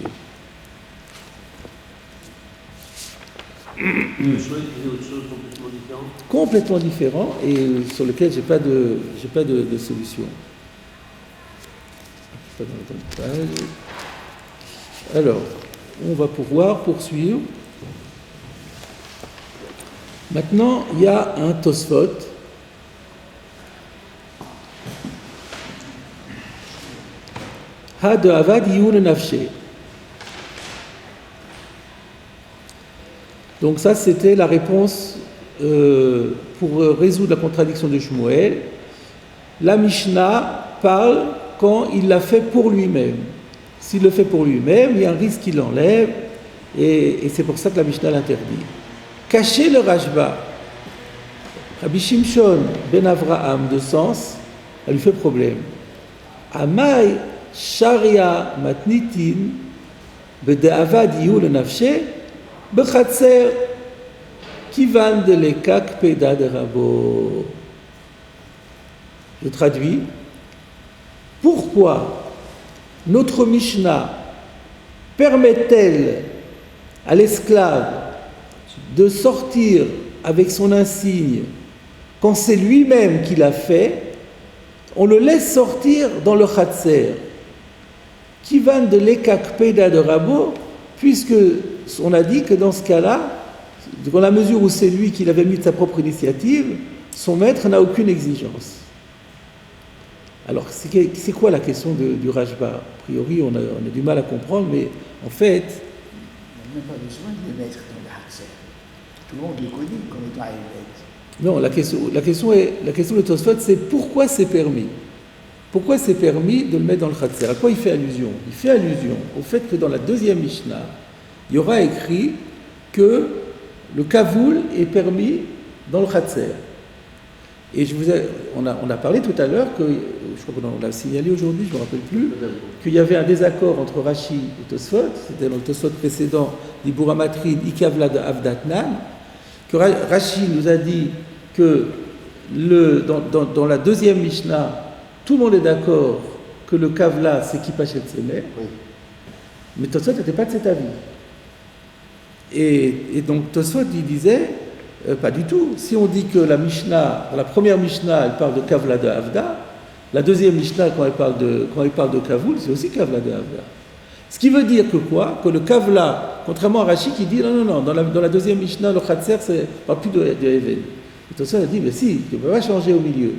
Le choix est autre chose complètement différent. Complètement différent et sur lequel j'ai pas de solution. Pas dans le page. Alors, on va pouvoir poursuivre. Maintenant, il y a un Tosfot. Ha de Avad Yun Nafshe. Donc ça, c'était la réponse pour résoudre la contradiction de Shmuel. La Mishnah parle quand il l'a fait pour lui-même. S'il le fait pour lui-même, il y a un risque qu'il l'enlève, et c'est pour ça que la Mishnah l'interdit. Cacher le Rashba, Rabbi Shimshon ben Avraham de Sens, ça lui fait problème. Amai sharia matnitin bede'avad yihu le nafshe bechatser kivan de lekak peda de rabo. Je traduis. Pourquoi notre Mishnah permet-elle à l'esclave de sortir avec son insigne quand c'est lui-même qui l'a fait? On le laisse sortir dans le Khatser. Kivan de lekak peda de rabo, puisque on a dit que dans ce cas-là, dans la mesure où c'est lui qui l'avait mis de sa propre initiative, son maître n'a aucune exigence. Alors, c'est quoi la question du Rashba? A priori, on a du mal à comprendre, mais en fait... Il n'y a même pas besoin de le mettre dans le Hatser. Tout le monde le connaît comme étant Aïvet. Non, la question de Tosfot, c'est pourquoi c'est permis? Pourquoi c'est permis de le mettre dans le Hatser? À quoi il fait allusion? Il fait allusion au fait que dans la deuxième Mishnah, il y aura écrit que le Kavoul est permis dans le Hatser. Et on a parlé tout à l'heure, je crois qu'on l'a signalé aujourd'hui, je ne me rappelle plus, qu'il y avait un désaccord entre Rashi et Tosfot, c'était dans le Tosfot précédent, d'Ibura Matrid, Ikavla de Avdatnan, que Rashi nous a dit que dans la deuxième Mishnah, tout le monde est d'accord que le Kavla, c'est Kipachet Semer, mais Tosfot n'était pas de cet avis. Et donc Tosfot, il disait... pas du tout. Si on dit que la Mishnah, la première Mishnah, elle parle de Kavla de Havda, la deuxième Mishnah, quand elle parle de Kavoul, c'est aussi Kavla de Avda. Ce qui veut dire que quoi? Que le Kavla, contrairement à Rashi qui dit non, dans la deuxième Mishnah, le Khatser, c'est pas plus de Even. Et Tosfot a dit, mais si, tu ne peux pas changer au milieu.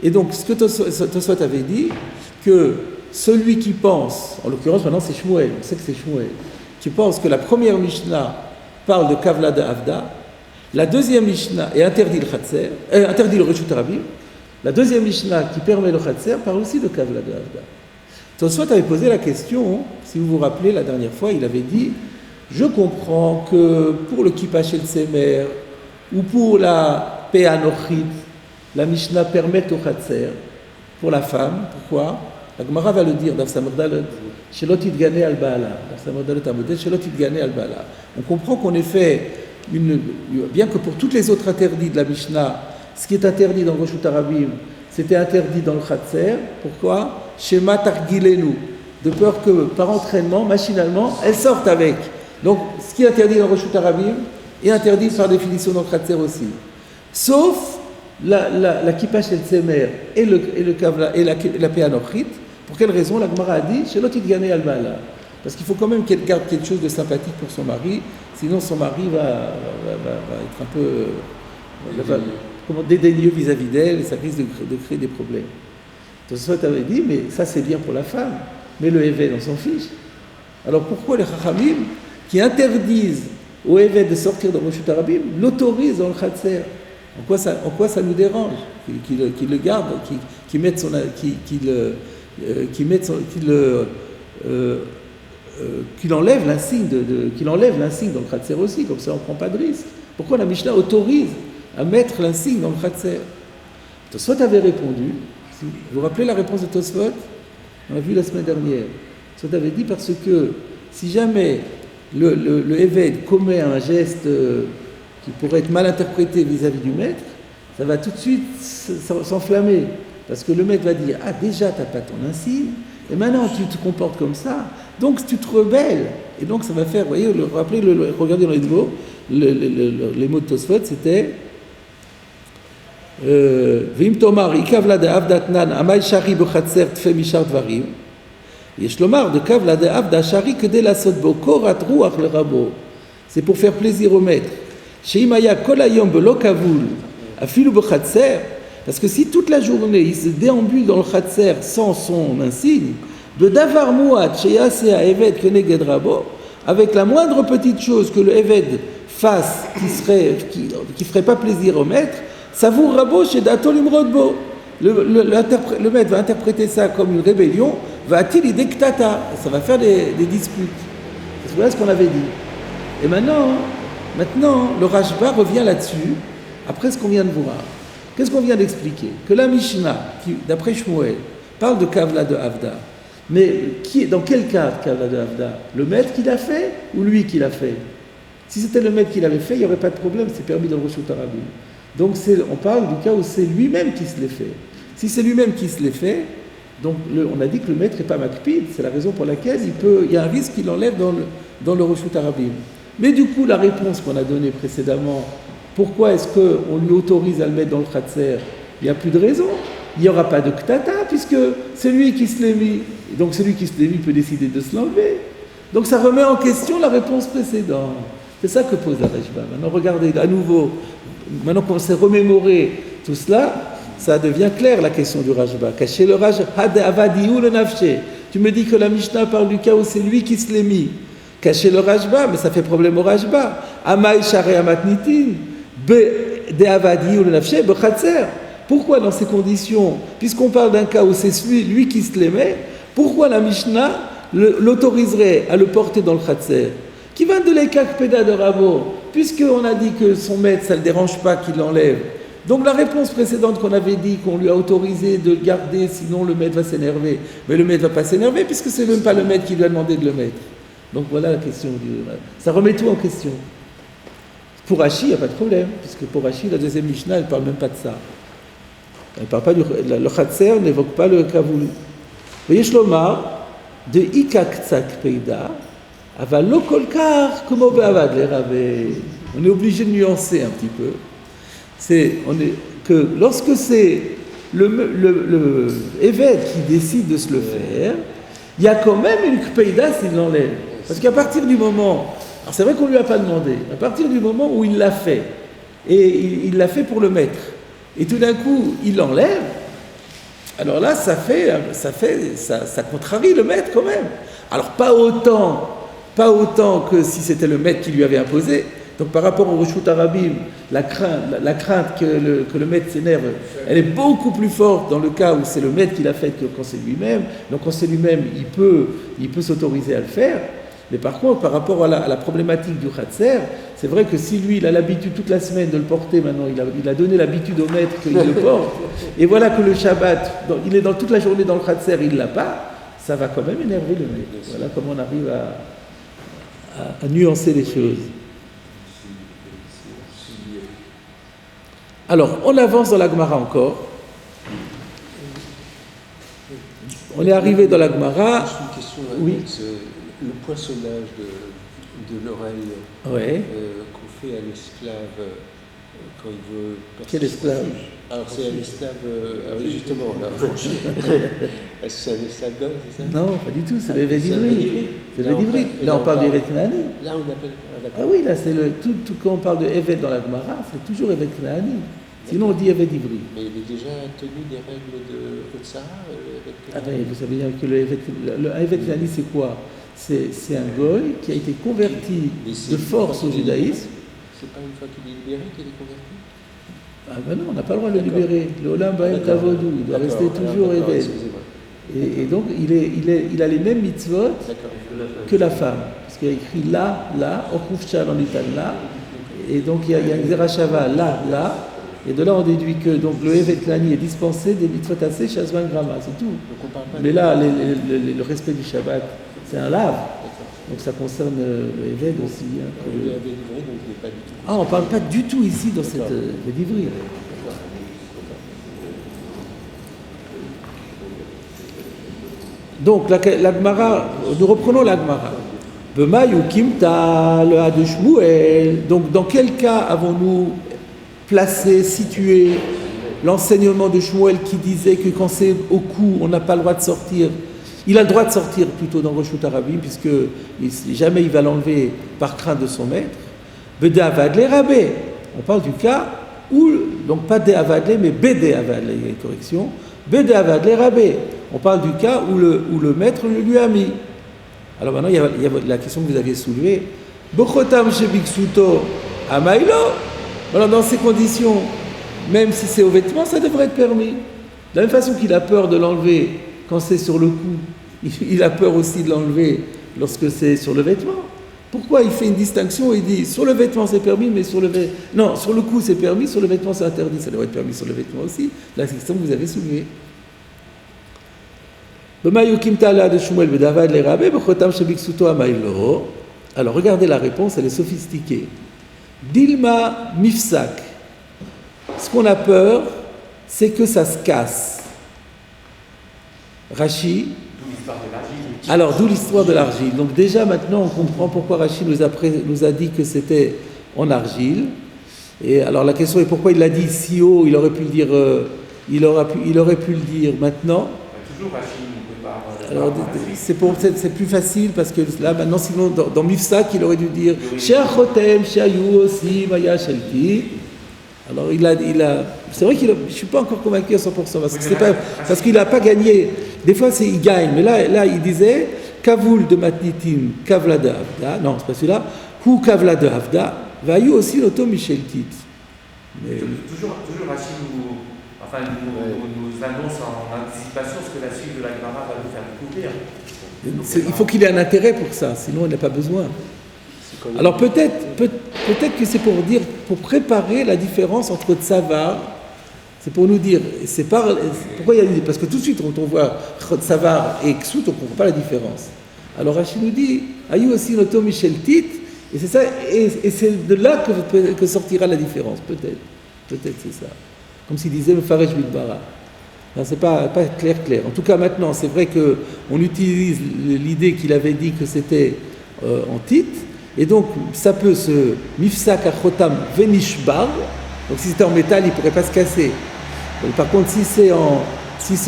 Et donc, ce que Tosfot avait dit, que celui qui pense, en l'occurrence maintenant c'est Shmuel, on sait que c'est Shmuel, qui pense que la première Mishnah parle de Kavla de Avda, la deuxième Mishnah interdit le Khatser, interdit le Reshut Rabim, la deuxième Mishnah qui permet le Khatser parle aussi de Kavla de Avda. Tosfot avait posé la question, si vous vous rappelez la dernière fois, il avait dit, je comprends que pour le Kippa Shel Tsemer ou pour la Pe'anochit, la Mishnah permet au Khatser pour la femme. Pourquoi? La Gemara va le dire dans sa Mordalet, Shelot Yitgane al Baala, dans sa Mordalet Amodel, Shelot Yitgane al Baala. On comprend qu'en effet, bien que pour toutes les autres interdits de la Mishnah, ce qui est interdit dans le Reshut Harabim, c'était interdit dans le Khatser. Pourquoi? Shema Targilenu, de peur que par entraînement, machinalement, elles sortent avec. Donc, ce qui est interdit dans le Reshut Harabim est interdit par définition dans le Khatser aussi. Sauf la Kippa Shel Tsemer et le Kavla et la Pe'anochit. Pour quelle raison? La Gemara a dit Shelot Yitgane al Baala. Parce qu'il faut quand même qu'elle garde quelque chose de sympathique pour son mari, sinon son mari va être un peu dédaigneux vis-à-vis d'elle et ça risque de créer des problèmes. Tosfot avait dit, mais ça c'est bien pour la femme, mais le Eved on s'en fiche. Alors pourquoi les Chachamim, qui interdisent au Eved de sortir dans le Reshut Harabim, l'autorisent dans le Khatser? En quoi ça nous dérange qu'il le garde, qu'il enlève l'insigne dans le Khatser aussi, comme ça on ne prend pas de risque. Pourquoi la Mishnah autorise à mettre l'insigne dans le Khatser? Tosfot avait répondu, vous vous rappelez la réponse de Tosfot? On l'a vu la semaine dernière. Tosfot avait dit parce que si jamais le Eved commet un geste qui pourrait être mal interprété vis-à-vis du maître, ça va tout de suite s'enflammer. Parce que le maître va dire, ah déjà tu n'as pas ton insigne, et maintenant tu te comportes comme ça, donc tu te rebelles. Et donc ça va faire, vous voyez, regardez dans les mots, les mots de Tosfot, c'était Vim Tomar, Ikavla de Avdatnan, Amay Shari Bochatser Tfe Mishar Dvarim, Yesh Lomar de Kavla de Avda Shari Kede la Sotbo, Korat Ruach le Rabo. C'est pour faire plaisir au maître. Sheimaya Kolayom Belo Kavul, Afilu Bochatser, parce que si toute la journée il se déambule dans le Khatser sans son insigne, de Davar Mouad, Sheyasea Eved Keneged Rabo, avec la moindre petite chose que le Eved fasse qui ferait pas plaisir au maître, Savour Rabo chez Datol Imrodbo. Le maître va interpréter ça comme une rébellion, va-t-il idectata, ça va faire des disputes. C'est voilà ce qu'on avait dit. Et maintenant, le Rashba revient là-dessus, après ce qu'on vient de voir. Qu'est-ce qu'on vient d'expliquer? Que la Mishnah, qui, d'après Shmuel, parle de Kavla de Avda. Mais dans quel cadre Kavla de Avda? Le maître qui l'a fait ou lui qui l'a fait? Si c'était le maître qui l'avait fait, il n'y aurait pas de problème, c'est permis dans le Reshut Harabim. Donc on parle du cas où c'est lui-même qui se l'est fait. Si c'est lui-même qui se l'est fait, donc on a dit que le maître n'est pas makpid, c'est la raison pour laquelle il y a un risque qu'il enlève dans le Reshut Harabim. Mais du coup, la réponse qu'on a donnée précédemment, pourquoi est-ce qu'on lui autorise à le mettre dans le Khatser? Il n'y a plus de raison. Il n'y aura pas de ktata, puisque c'est lui qui se l'est mis. Et donc celui qui se l'est mis peut décider de se l'enlever. Donc ça remet en question la réponse précédente. C'est ça que pose la Rashba. Maintenant, regardez à nouveau. Maintenant qu'on s'est remémoré tout cela, ça devient clair la question du Rashba. Cacher le Raj, had avadiou le nafshe. Tu me dis que la Mishnah parle du cas où c'est lui qui se l'est mis. Cacher le Rashba, mais ça fait problème au Rashba. Amay share amatnitin. Pourquoi dans ces conditions, puisqu'on parle d'un cas où c'est lui qui se les met, pourquoi la Mishnah l'autoriserait à le porter dans le Khatser? Qui va de l'ékak péda de Rabo, puisqu'on a dit que son maître, ça ne le dérange pas qu'il l'enlève. Donc la réponse précédente qu'on avait dit, qu'on lui a autorisé de le garder, sinon le maître va s'énerver. Mais le maître ne va pas s'énerver, puisque c'est même pas le maître qui lui a demandé de le mettre. Donc voilà la question. Ça remet tout en question. Pour Rashi, il n'y a pas de problème, puisque pour Rashi, la deuxième Mishnah, elle ne parle même pas de ça. Elle ne parle pas le Khatser n'évoque pas le Kavulu. Voyez, Shlomar, de Ikak Tsak Peida, Aval lo kolkar, como beavad les rabais. On est obligé de nuancer un petit peu. Que lorsque c'est le évêque qui décide de se le faire, il y a quand même une kpeida s'il l'enlève. Parce qu'à partir du moment, alors c'est vrai qu'on ne lui a pas demandé, à partir du moment où il l'a fait, et il l'a fait pour le maître, et tout d'un coup il l'enlève, alors là ça contrarie le maître quand même. Alors pas autant que si c'était le maître qui lui avait imposé. Donc par rapport au Reshut Harabim, la crainte que le maître s'énerve, elle est beaucoup plus forte dans le cas où c'est le maître qui l'a fait que quand c'est lui-même. Donc quand c'est lui-même, il peut s'autoriser à le faire. Mais par contre, par rapport à la problématique du Khatser, c'est vrai que si lui, il a l'habitude toute la semaine de le porter, maintenant il a donné l'habitude au maître qu'il le porte, et voilà que le Shabbat, il est toute la journée dans le Khatser, il ne l'a pas, ça va quand même énerver le maître. Voilà comment on arrive à nuancer les choses. Alors, on avance dans la Gemara encore. On est arrivé dans la Gemara. Juste une question, oui. Le poinçonnage de l'oreille qu'on fait à l'esclave quand il veut... Quel esclave? Alors c'est un esclave, justement, là. C'est un esclave d'homme, c'est ça? Non, pas du tout, c'est l'évêque d'Ivry. C'est l'évêque d'Ivry. Là, on parle d'évêque Knaani. Là, on appelle... Ah oui, là, c'est tout quand on parle de évêque dans la Gemara, c'est toujours évêque Knaani. Sinon, on dit évêque d'Ivry. Mais il est déjà tenu des règles de Otsara, Ah ben, vous savez bien que l'évêque Knaani, c'est quoi? C'est un goy qui a été converti de force au judaïsme. C'est pas une fois qu'il est libéré qu'il est converti? Ah ben non, on n'a pas le droit de le libérer. Le Olam Baem Kavodou, il doit rester toujours évêque. Et donc, il a les mêmes mitzvot que la femme. Parce qu'il y a écrit là, Okufchal en italien, là. Et donc, il y a un Zerachava, là. Et de là, on déduit que donc, le évêque Knaani est dispensé des mitzvot assez Shazman Grama, c'est tout. Mais là, le respect du Shabbat, c'est un lave. Donc ça concerne l'évêque aussi. On ne parle pas du tout ici dans cette d'Ivry. Donc la Gemara, nous reprenons la Gemara. Bemaï ou Kimta, le Ha de Shmuel. Donc dans quel cas avons-nous placé, situé l'enseignement de Shmuel qui disait que quand c'est au cou, on n'a pas le droit de sortir? Il a le droit de sortir plutôt dans Reshut Harabim, puisque jamais il va l'enlever par crainte de son maître. Bede Avadle Rabé. On parle du cas où, donc pas De Avadle, mais Bede Avadle, il y a une correction. Bede Avadle Rabé. On parle du cas où le maître le lui a mis. Alors maintenant, il y a la question que vous aviez soulevée. Bochotam Shebiksuto Amailo. Alors dans ces conditions, même si c'est au vêtement, ça devrait être permis. De la même façon qu'il a peur de l'enlever quand c'est sur le cou, il a peur aussi de l'enlever lorsque c'est sur le vêtement. Pourquoi il fait une distinction? Il dit sur le vêtement c'est permis, mais sur le cou c'est permis, sur le vêtement c'est interdit. Ça devrait être permis sur le vêtement aussi. La question que vous avez soulevée. Alors regardez la réponse, elle est sophistiquée. Dilma mifsak. Ce qu'on a peur, c'est que ça se casse. Rachi. Alors, d'où l'histoire de l'argile. Donc déjà maintenant, on comprend pourquoi Rachi nous a dit que c'était en argile. Et alors la question est pourquoi il l'a dit si haut. Il aurait pu le dire. Il aurait pu le dire maintenant. Toujours Rachi. Alors, c'est plus facile parce que là, maintenant, sinon, dans Mifsak, il aurait dû dire Shea Chotem, Shea Yu aussi, Maya Shelti. Alors, c'est vrai je ne suis pas encore convaincu à 100%, parce qu'il n'a pas gagné. Des fois, il gagne, mais là, il disait Kavul de Matnitim, Kavla de Havda. Non, c'est pas celui-là. Hu Kavla de Havda, Vayu aussi l'auto Micheltit. Toujours Rachid nous annonce en anticipation ce que la suite de la Gemara va nous faire découvrir. Il faut qu'il ait un intérêt pour ça, sinon il n'a pas besoin. Alors peut-être que c'est pour préparer la différence entre Tsavar, c'est pour nous dire, pourquoi il y a dit, parce que tout de suite quand on voit Tsavar et Ksut, on ne comprend pas la différence. Alors Rachid nous dit, Ayu aussi noto Michel Tit, et c'est ça, et c'est de là que sortira la différence, peut-être c'est ça. Comme s'il disait Mefaresh Bidbara. C'est pas clair. En tout cas, maintenant, c'est vrai qu'on utilise l'idée qu'il avait dit que c'était en titre, et donc ça peut se mifsak achotam venishbar. Donc si c'était en métal, il ne pourrait pas se casser. Donc, par contre, si c'est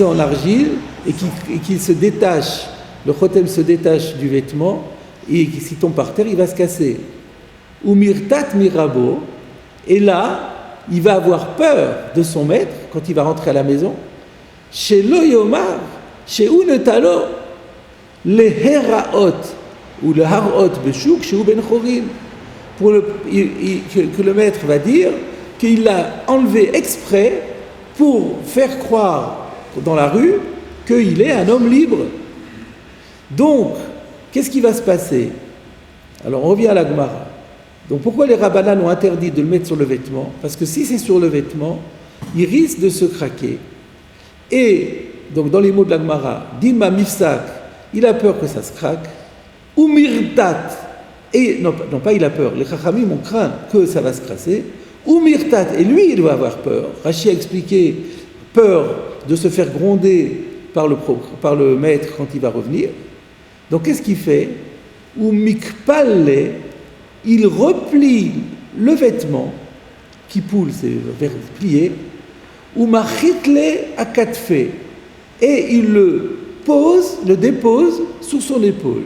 en argile et qu'il se détache, le chotem se détache du vêtement et s'il tombe par terre, il va se casser. Ou mirtat mirabo, et là, il va avoir peur de son maître quand il va rentrer à la maison. Chez l'oyomar, chez unetalo, les heraot, ou le harot beshouk, chez ben chorim, que le maître va dire qu'il l'a enlevé exprès pour faire croire dans la rue qu'il est un homme libre. Donc, qu'est-ce qui va se passer? Alors, on revient à la Gemara. Donc, pourquoi les rabbanan ont interdit de le mettre sur le vêtement? Parce que si c'est sur le vêtement, il risque de se craquer. Et, donc, dans les mots de la Gemara, Dilma Mifsak, il a peur que ça se craque. Ou Mirtat, et non pas il a peur, les Chachamim ont craint que ça va se crasser. Ou Mirtat, et lui, il doit avoir peur. Rashi a expliqué peur de se faire gronder par le maître quand il va revenir. Donc, qu'est-ce qu'il fait? Ou Mikpalle, il replie le vêtement qui poule, c'est plié, ou machitle à katfe, et il le dépose sur son épaule.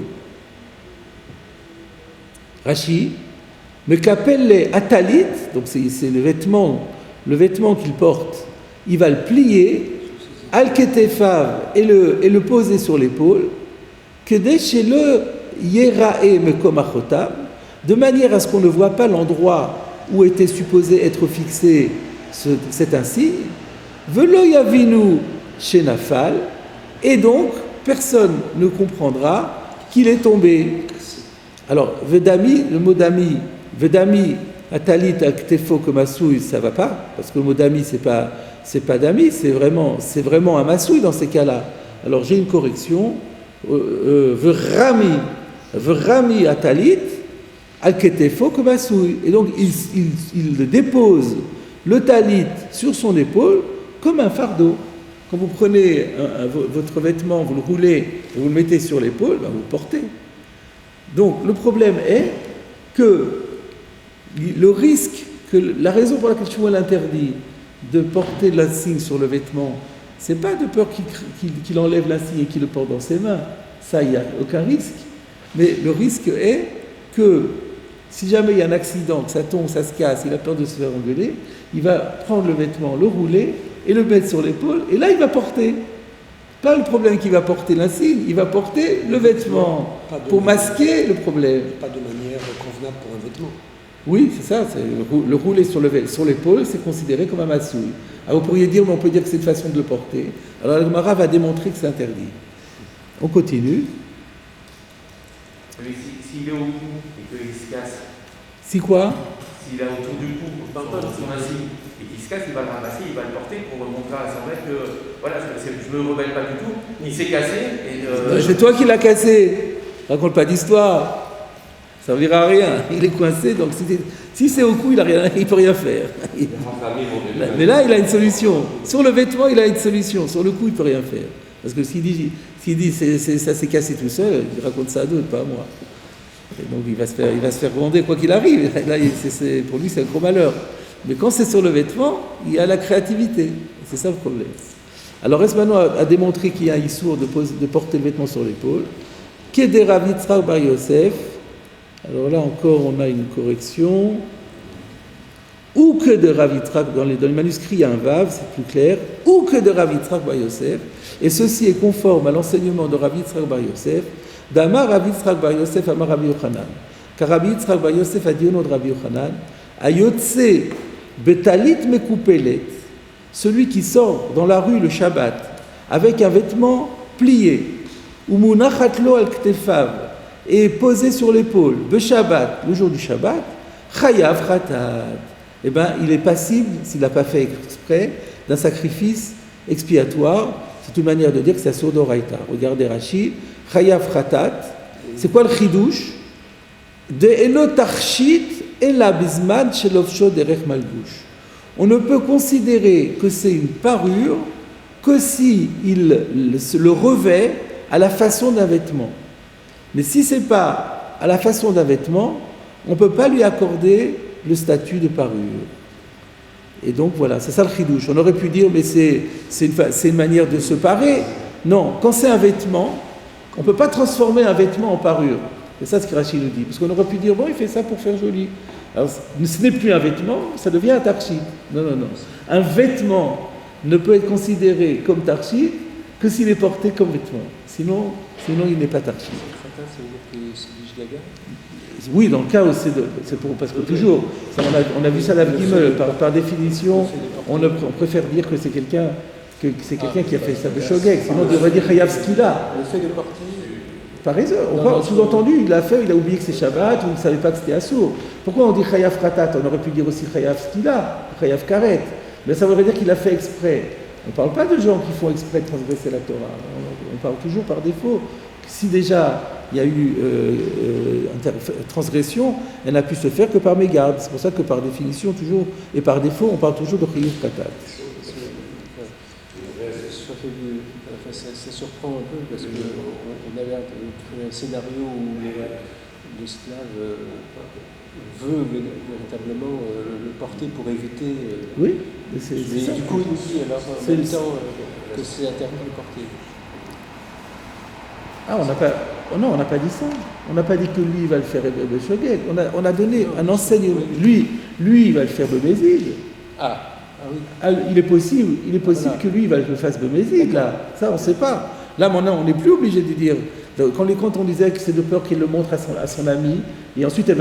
Rashi, mekapelle atalit, donc c'est le vêtement qu'il porte, il va le plier, al ketefav, et le poser sur l'épaule, que dès chez le yerae mekomachotam, de manière à ce qu'on ne voit pas l'endroit où était supposé être fixé cet insigne, velo yavinu shenafal, et donc personne ne comprendra qu'il est tombé. Alors, vedami, le mot dami, vedami atalit aktefo komasouille, ça va pas, parce que le mot dami c'est pas dami, c'est vraiment un masouille dans ces cas-là. Alors j'ai une correction, verami atalit al-ketefo komasouille. Et donc, il dépose le talit sur son épaule comme un fardeau. Quand vous prenez votre vêtement, vous le roulez et vous le mettez sur l'épaule, ben vous le portez. Donc, le problème est que le risque, la raison pour laquelle Shmuel interdit de porter l'insigne sur le vêtement, c'est pas de peur qu'il enlève l'insigne et qu'il le porte dans ses mains. Ça, il n'y a aucun risque. Mais le risque est que si jamais il y a un accident, que ça tombe, ça se casse, il a peur de se faire engueuler, il va prendre le vêtement, le rouler et le mettre sur l'épaule, et là il va porter. Pas le problème qu'il va porter l'insigne, il va porter le vêtement pour masquer le problème. Pas de manière convenable pour un vêtement. Oui, c'est ça, le rouler sur l'épaule, c'est considéré comme un massouille. Alors vous pourriez dire, mais on peut dire que c'est une façon de le porter. Alors la Gemara va démontrer que c'est interdit. On continue. S'il est au cou et qu'il se casse. Si quoi? S'il est autour du cou, son insigne, et qu'il se casse, il va le ramasser, il va le porter pour montrer à son maître que voilà, je ne me rebelle pas du tout, il s'est cassé. C'est toi qui l'as cassé. Raconte pas d'histoire. Ça ne servira à rien. Il est coincé, donc si c'est au cou, il ne peut rien faire. Mais là, il a une solution. Sur le vêtement, il a une solution. Sur le cou, il ne peut rien faire. Parce que s'il dit ça s'est cassé tout seul, il raconte ça à d'autres, pas à moi. Et donc il va se faire gronder quoi qu'il arrive. Là, pour lui, c'est un gros malheur. Mais quand c'est sur le vêtement, il y a la créativité. C'est ça le problème. Alors Resmano a démontré qu'il y a un issour de porter le vêtement sur l'épaule. Keder Rav Yitzchak bar Yosef. Alors là encore, on a une correction. Ou que de Rav Yitzchak, dans les manuscrits, il y a un vav, c'est plus clair. Ou que de Rav Yitzchak bar Yosef. Et ceci est conforme à l'enseignement de Rav Yitzchak bar Yosef. D'Amar Rav Yitzchak bar Yosef, Amar Rabbi Yochanan. Car Rav Yitzchak bar Yosef a dit au nom de Rabbi Yochanan, Ayotse betalit mekupelet, celui qui sort dans la rue le Shabbat avec un vêtement plié, ou munachatlo al ktefav, et posé sur l'épaule, be Shabbat, le jour du Shabbat, chayav chatat, eh bien il est passible, s'il n'a pas fait exprès, d'un sacrifice expiatoire. C'est une manière de dire que c'est sur d'Oraïta. Regardez Rashi, chayav chatat, c'est quoi le chidouche? De enotarchit et la bisman chez l'ofsho derech malbouche. On ne peut considérer que c'est une parure que si il le revêt à la façon d'un vêtement. Mais si ce n'est pas à la façon d'un vêtement, on ne peut pas lui accorder le statut de parure. Et donc voilà, c'est ça le chidouche. On aurait pu dire, mais c'est une manière de se parer. Non, quand c'est un vêtement, on ne peut pas transformer un vêtement en parure. C'est ça ce que Rachid nous dit. Parce qu'on aurait pu dire, bon, il fait ça pour faire joli. Alors, ce n'est plus un vêtement, ça devient un tarchit. Non. Un vêtement ne peut être considéré comme tarchit que s'il est porté comme vêtement. Sinon il n'est pas tarchit. Khata, ça veut dire que c'est du Shgaga? Oui, dans le cas où c'est pour, parce que toujours, ça, on a vu ça à la Gimel, par définition, on préfère dire que c'est quelqu'un qui a fait ça de Shogeg, sinon on devrait dire Chayav Skila. Le fait de porter. Par exemple, sous-entendu, il a oublié que c'est Shabbat ou il ne savait pas que c'était Assour. Pourquoi on dit Chayav Khatat? On aurait pu dire aussi Chayav Skila, Chayav Karet. Mais ça voudrait dire qu'il a fait exprès. On ne parle pas de gens qui font exprès de transgresser la Torah. On parle toujours par défaut. Si déjà il y a eu transgression, elle n'a pu se faire que par mégarde. C'est pour ça que par définition, toujours, et par défaut, on parle toujours de Chayav Khatat. Ça surprend un peu parce qu'on avait créé un scénario où l'esclave veut véritablement le porter pour éviter. Oui, c'est ça. Du coup, il nous dit alors en même temps que c'est interdit de le porter. Ah, on n'a pas dit ça. On n'a pas dit que lui il va le faire Beshogeg. On a donné un enseignement. Lui il va le faire Bemezid. Oui. Il est possible voilà. Que lui il va le faire Bemezid, là. Ça, on ne sait pas. Là, maintenant, on n'est plus obligé de dire. Quand on disait que c'est de peur qu'il le montre à son ami, et ensuite elle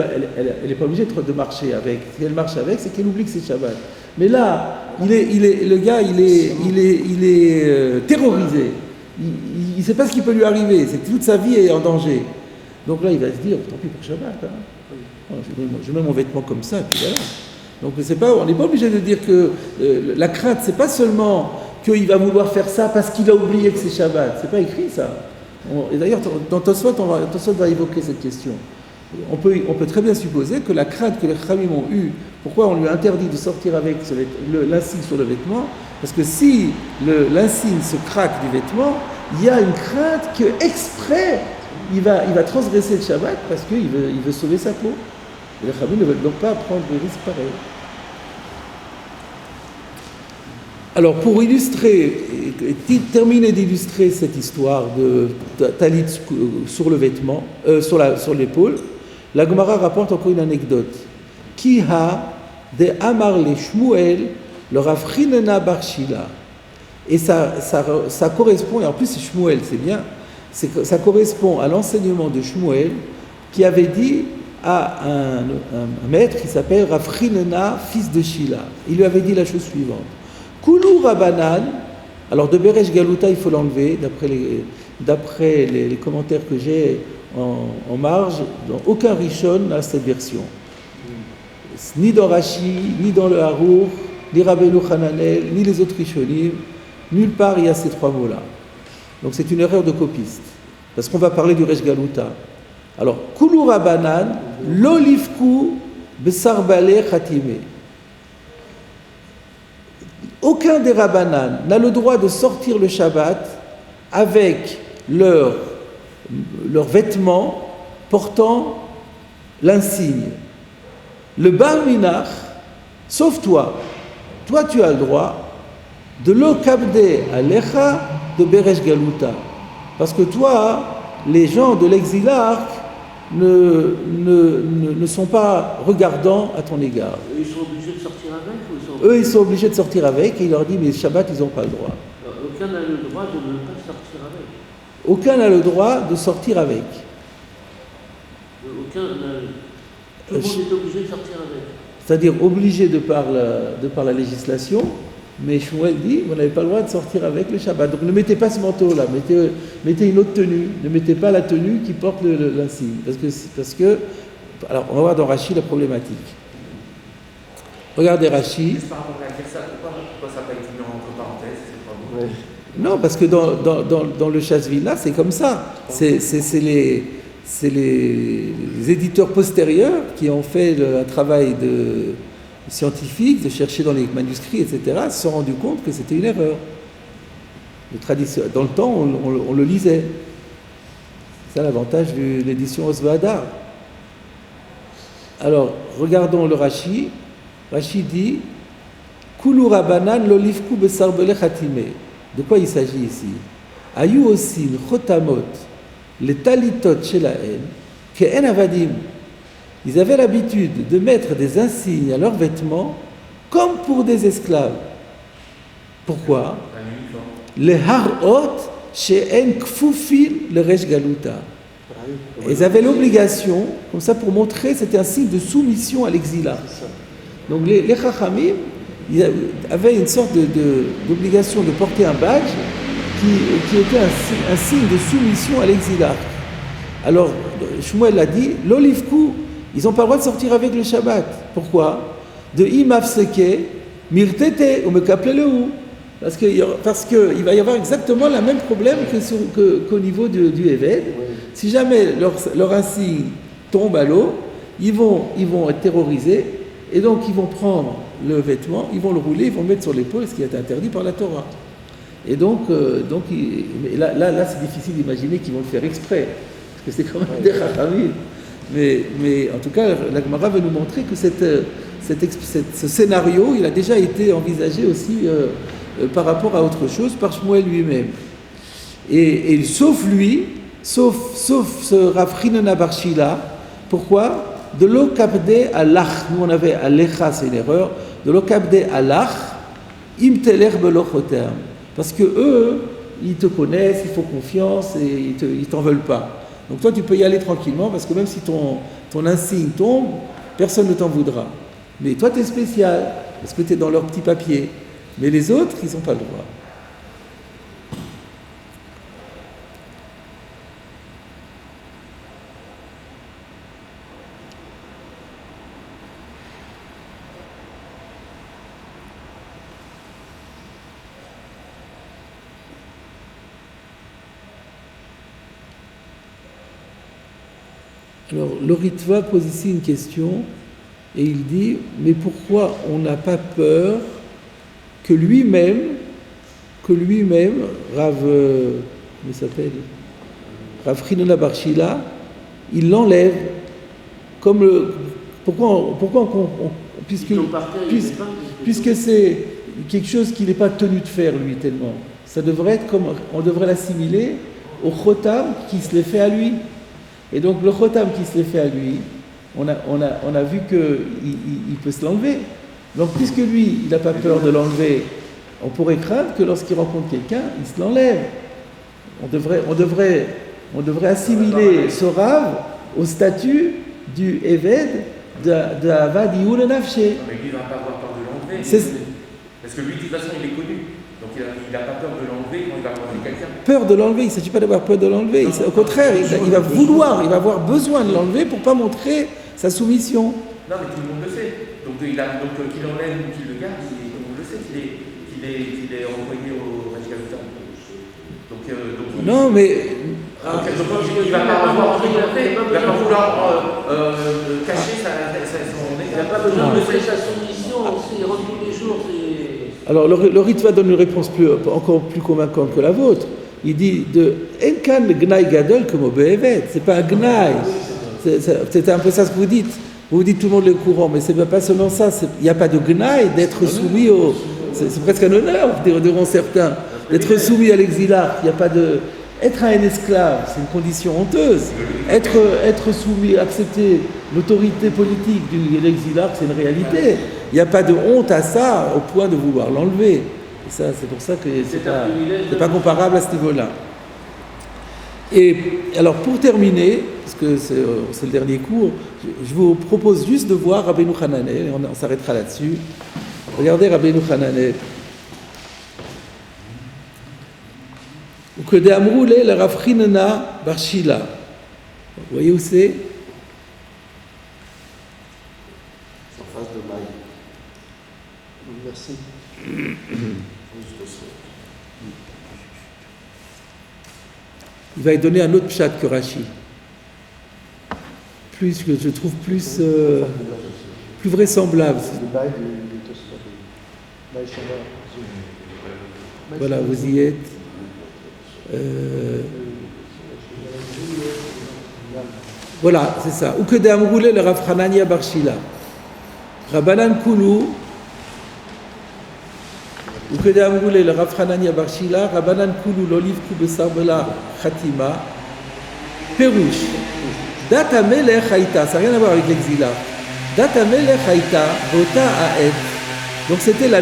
n'est pas obligée de marcher avec. Si elle marche avec, c'est qu'elle oublie que c'est Shabbat. Mais là, le gars, il est terrorisé. Il ne sait pas ce qui peut lui arriver. C'est que toute sa vie est en danger. Donc là, il va se dire, tant pis pour Shabbat. Hein. Je mets mon vêtement comme ça, et puis voilà. Donc on n'est pas obligé de dire que la crainte, c'est pas seulement qu'il va vouloir faire ça parce qu'il a oublié que c'est Shabbat. C'est pas écrit ça. Et d'ailleurs, dans Tosfot, Tosfot va évoquer cette question. On peut très bien supposer que la crainte que les Khamim ont eue, pourquoi on lui a interdit de sortir avec l'insigne sur le vêtement, parce que si l'insigne se craque du vêtement, il y a une crainte qu'exprès, il va transgresser le Shabbat parce qu'il veut sauver sa peau. Et les Khamim ne veulent donc pas prendre des risques pareils. Alors, pour illustrer, terminer d'illustrer cette histoire de talit sur le vêtement, sur l'épaule, la Gemara rapporte encore une anecdote. Ki ha de amar le Shmuel le Rav Chinena bar Shila. Et ça correspond, et en plus c'est Shmuel, c'est bien, ça correspond à l'enseignement de Shmuel qui avait dit à un maître qui s'appelle Rav Chinena, fils de Shila. Il lui avait dit la chose suivante. Koulou Rabanan, alors de Beresh Galuta, il faut l'enlever, d'après les commentaires que j'ai en marge, dans aucun Rishon n'a cette version. Ni dans Rashi, ni dans le Harour, ni Rabbeinu Hananel, ni les autres Rishonim, nulle part il y a ces trois mots-là. Donc c'est une erreur de copiste, parce qu'on va parler du Resh Galuta. Alors, Koulou Rabanan, l'olifku besar baleh khatime. Aucun des Rabbanan n'a le droit de sortir le Shabbat avec leurs vêtements portant l'insigne. Le Bar Minach, sauf toi. Toi, tu as le droit de l'okabde alecha de Beresh Galuta. Parce que toi, les gens de l'exilarque ne sont pas regardants à ton égard. Ils sont obligés de sortir avec ou Eux, ils sont obligés de sortir avec et il leur dit, mais Shabbat, ils n'ont pas le droit. Aucun n'a le droit de ne pas sortir avec. Aucun n'a le droit de sortir avec. Tout le monde est obligé de sortir avec. C'est-à-dire obligé de par la législation, mais Shmuel dit, vous n'avez pas le droit de sortir avec le Shabbat. Donc ne mettez pas ce manteau-là, mettez une autre tenue. Ne mettez pas la tenue qui porte l'insigne. Parce que, alors on va voir dans Rashi la problématique. Regardez Rashi. Juste par rapport à dire ça, pourquoi ça n'a pas été mis entre parenthèses, c'est pas bon. Ouais. Non, parce que dans le Chasvila, c'est comme ça. C'est les éditeurs postérieurs qui ont fait un travail scientifique, de chercher dans les manuscrits, etc., se sont rendus compte que c'était une erreur. Dans le temps, on le lisait. C'est ça l'avantage de l'édition Osvada. Alors, regardons le Rashi. Rashi dit Kulu Rabanan Lolifku Besarbele Khatime. De quoi il s'agit ici? Ayu aussi Chotamot, les talitot chez la haine, que En Avadim. Ils avaient l'habitude de mettre des insignes à leurs vêtements comme pour des esclaves. Pourquoi? Les Harot chez En Kfufin le Resh Galuta. Ils avaient l'obligation, comme ça pour montrer, c'était un signe de soumission à l'exilat. Donc les Chachamim, ils avaient une sorte d'obligation de porter un badge qui était un signe de soumission à l'exilat. Alors, Shmuel l'a dit, l'olivkou, ils n'ont pas le droit de sortir avec le Shabbat. Pourquoi? De imafseke, mirtete, ou me kapleleu. Parce qu'il va y avoir exactement le même problème qu'au niveau du Eved. Si jamais leur insigne tombe à l'eau, ils vont être terrorisés, et donc ils vont prendre le vêtement, ils vont le rouler, ils vont le mettre sur l'épaule, ce qui est interdit par la Torah. Et donc là c'est difficile d'imaginer qu'ils vont le faire exprès, parce que c'est quand même des Chachamim. Mais en tout cas, la Gemara veut nous montrer que ce scénario, il a déjà été envisagé aussi par rapport à autre chose, par Shmuel lui-même. Et sauf lui, sauf ce Rav Chinana bar Shila, pourquoi? De l'okabde alach, nous on avait alecha, c'est une erreur, de l'okabde alach, im teler belochotem. Parce que eux, ils te connaissent, ils font confiance et ils t'en veulent pas. Donc toi, tu peux y aller tranquillement parce que même si ton insigne tombe, personne ne t'en voudra. Mais toi, tu es spécial parce que tu es dans leur petit papier. Mais les autres, ils n'ont pas le droit. Alors, l'Oritva pose ici une question et il dit, mais pourquoi on n'a pas peur que lui-même, Rav Chinana bar Shila, il l'enlève comme puisque c'est quelque chose qu'il n'est pas tenu de faire lui tellement. Ça devrait être comme, on devrait l'assimiler au chotam qui se l'est fait à lui. Et donc le chotam qui se l'est fait à lui, on a vu qu'il peut se l'enlever. Donc puisque lui, il n'a pas peur de l'enlever, on pourrait craindre que lorsqu'il rencontre quelqu'un, il se l'enlève. On devrait assimiler ce Rav au statut du Eved de Avad Yihul Nafshe. Mais lui, il ne va pas avoir peur de l'enlever. Parce que lui, de toute façon, il est connu. Donc il n'a pas peur de l'enlever quand il va rencontrer quelqu'un. Peur de l'enlever, il ne s'agit pas d'avoir peur de l'enlever. Au contraire, il va avoir besoin de l'enlever pour ne pas montrer sa soumission. Non, mais tout le monde le sait. Donc qu'il enlève ou qu'il le garde, tout le monde le sait qu'il est envoyé au Rajgaluta. Non, mais. Il ne va pas avoir envie d'entrer, il ne va pas vouloir cacher son. Il n'a pas besoin de faire sa soumission, il rentre tous les jours. Alors le Ritva donne une réponse encore plus convaincante que la vôtre. Il dit de Enkan Gnai Gadol comme au Be'evet. C'est pas un Gnai. C'est un peu ça ce que vous dites. Vous dites tout le monde est au courant, mais c'est pas seulement ça. Il n'y a pas de Gnai d'être soumis au. C'est presque un honneur, diront certains, d'être soumis à l'exilat. Il n'y a pas de. Être un esclave, c'est une condition honteuse. Être soumis, accepter l'autorité politique de l'exilat, c'est une réalité. Il n'y a pas de honte à ça au point de vouloir l'enlever. Et ça, c'est pour ça que c'est pas comparable à ce niveau-là. Et alors pour terminer, parce que c'est le dernier cours, je vous propose juste de voir Rabbeinu Hananel, on s'arrêtera là-dessus. Regardez Rabbeinu Hananel. Ou que de Amroule le Rav Chinana bar Shila. Vous voyez où c'est? En face de Maï. Merci. Il va y donner un autre pshat que Rashi. Que je trouve plus vraisemblable. Voilà, vous y êtes. Voilà, c'est ça. Ou que d'Amroulé le Rav Hanania bar Shila. Rabbanan Kulu, ou que d'Amroulé le Rafranania Barshila, Rabanan Koulou, l'olive Koubesarbela, Khatima, Pérouche. Data Melech Haïta, ça n'a rien à voir avec l'exil. Data Melech Haïta, Vota Aet. Donc c'était la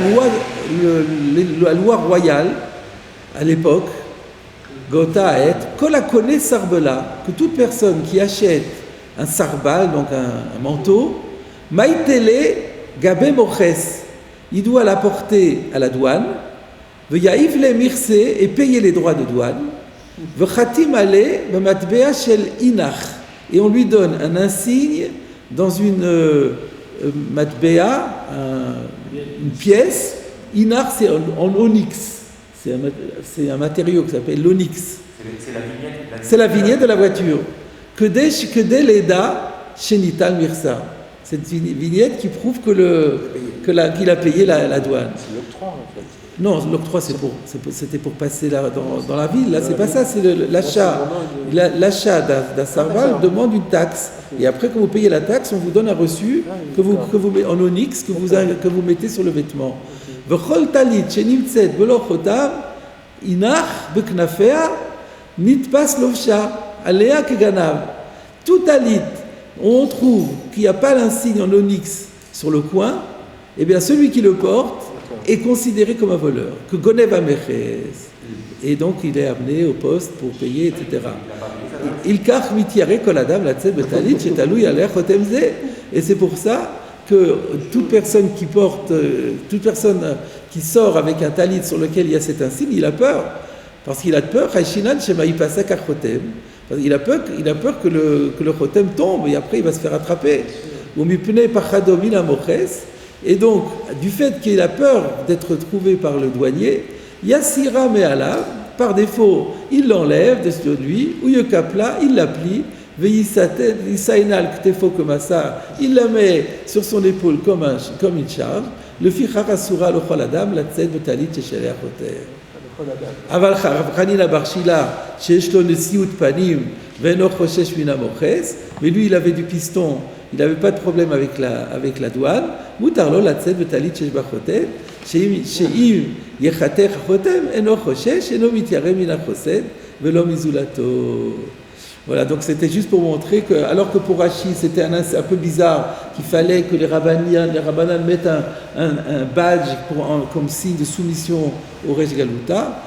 loi royale à l'époque, Gota Aet, Kolakone Sarbela, que toute personne qui achète un sarbal, donc un manteau, Maïtele Gabe Moches, il doit l'apporter à la douane, Veyaïv le Mirse et payer les droits de douane, Vechatim Ale, Bematbea Shel Inach. Et on lui donne un insigne dans une matbea, une pièce. Inar, c'est en onyx. C'est un matériau qui s'appelle l'onyx. C'est la vignette de la voiture. Que dès l'Eda, Shenital Mirsa. C'est une vignette qui prouve qu'il a payé la douane. C'est l'octroi, en fait. Non, l'octroi, c'était pour passer dans la ville. Là, c'est pas ça, c'est l'achat. L'achat d'un sarbal demande une taxe. Et après que vous payez la taxe, on vous donne un reçu que vous en onyx que vous mettez sur le vêtement. V'chol talit shenimtzet belo chotam inach beknafea nitpas lovsha alea keganav. Tout talit, on trouve qu'il n'y a pas l'insigne en onyx sur le coin, eh bien celui qui le porte est considéré comme un voleur, que Gonev Ameches. Et donc il est amené au poste pour payer, etc. Il kach mitiare koladam la tzed betalit shetalou yaler chotem ze. Et c'est pour ça que toute personne qui sort avec un talit sur lequel il y a cet insigne, il a peur. Parce qu'il a peur, Haishinan shema yipasak chotem. Il a peur que le chotem tombe et après il va se faire attraper. Ou mipnei pachadom ina moches. Et donc, du fait qu'il a peur d'être trouvé par le douanier, Yassira Me'ala, par défaut, il l'enlève de lui, ou Yekapla, il la plie, Veyisainal Ktefo Komasa, il la met sur son épaule comme une charge, le Fichar le Choladam, la Tzed Betalit Shesheleh Achoter. Aval Chanina Barshila, Sheshlo Nesiut Panim, Veno Choshesh Mina Moches, mais lui il avait du piston. Il n'avait pas de problème avec la douane. Mutarlo la tzed betalit shesh bachotem, sheim yechater chotem, eno choshesh, eno mityare min achosed, velo mizulato. Voilà, donc c'était juste pour montrer que, alors que pour Rashi c'était un peu bizarre, qu'il fallait que les rabbanan mettent un badge comme signe de soumission au Resh Galuta.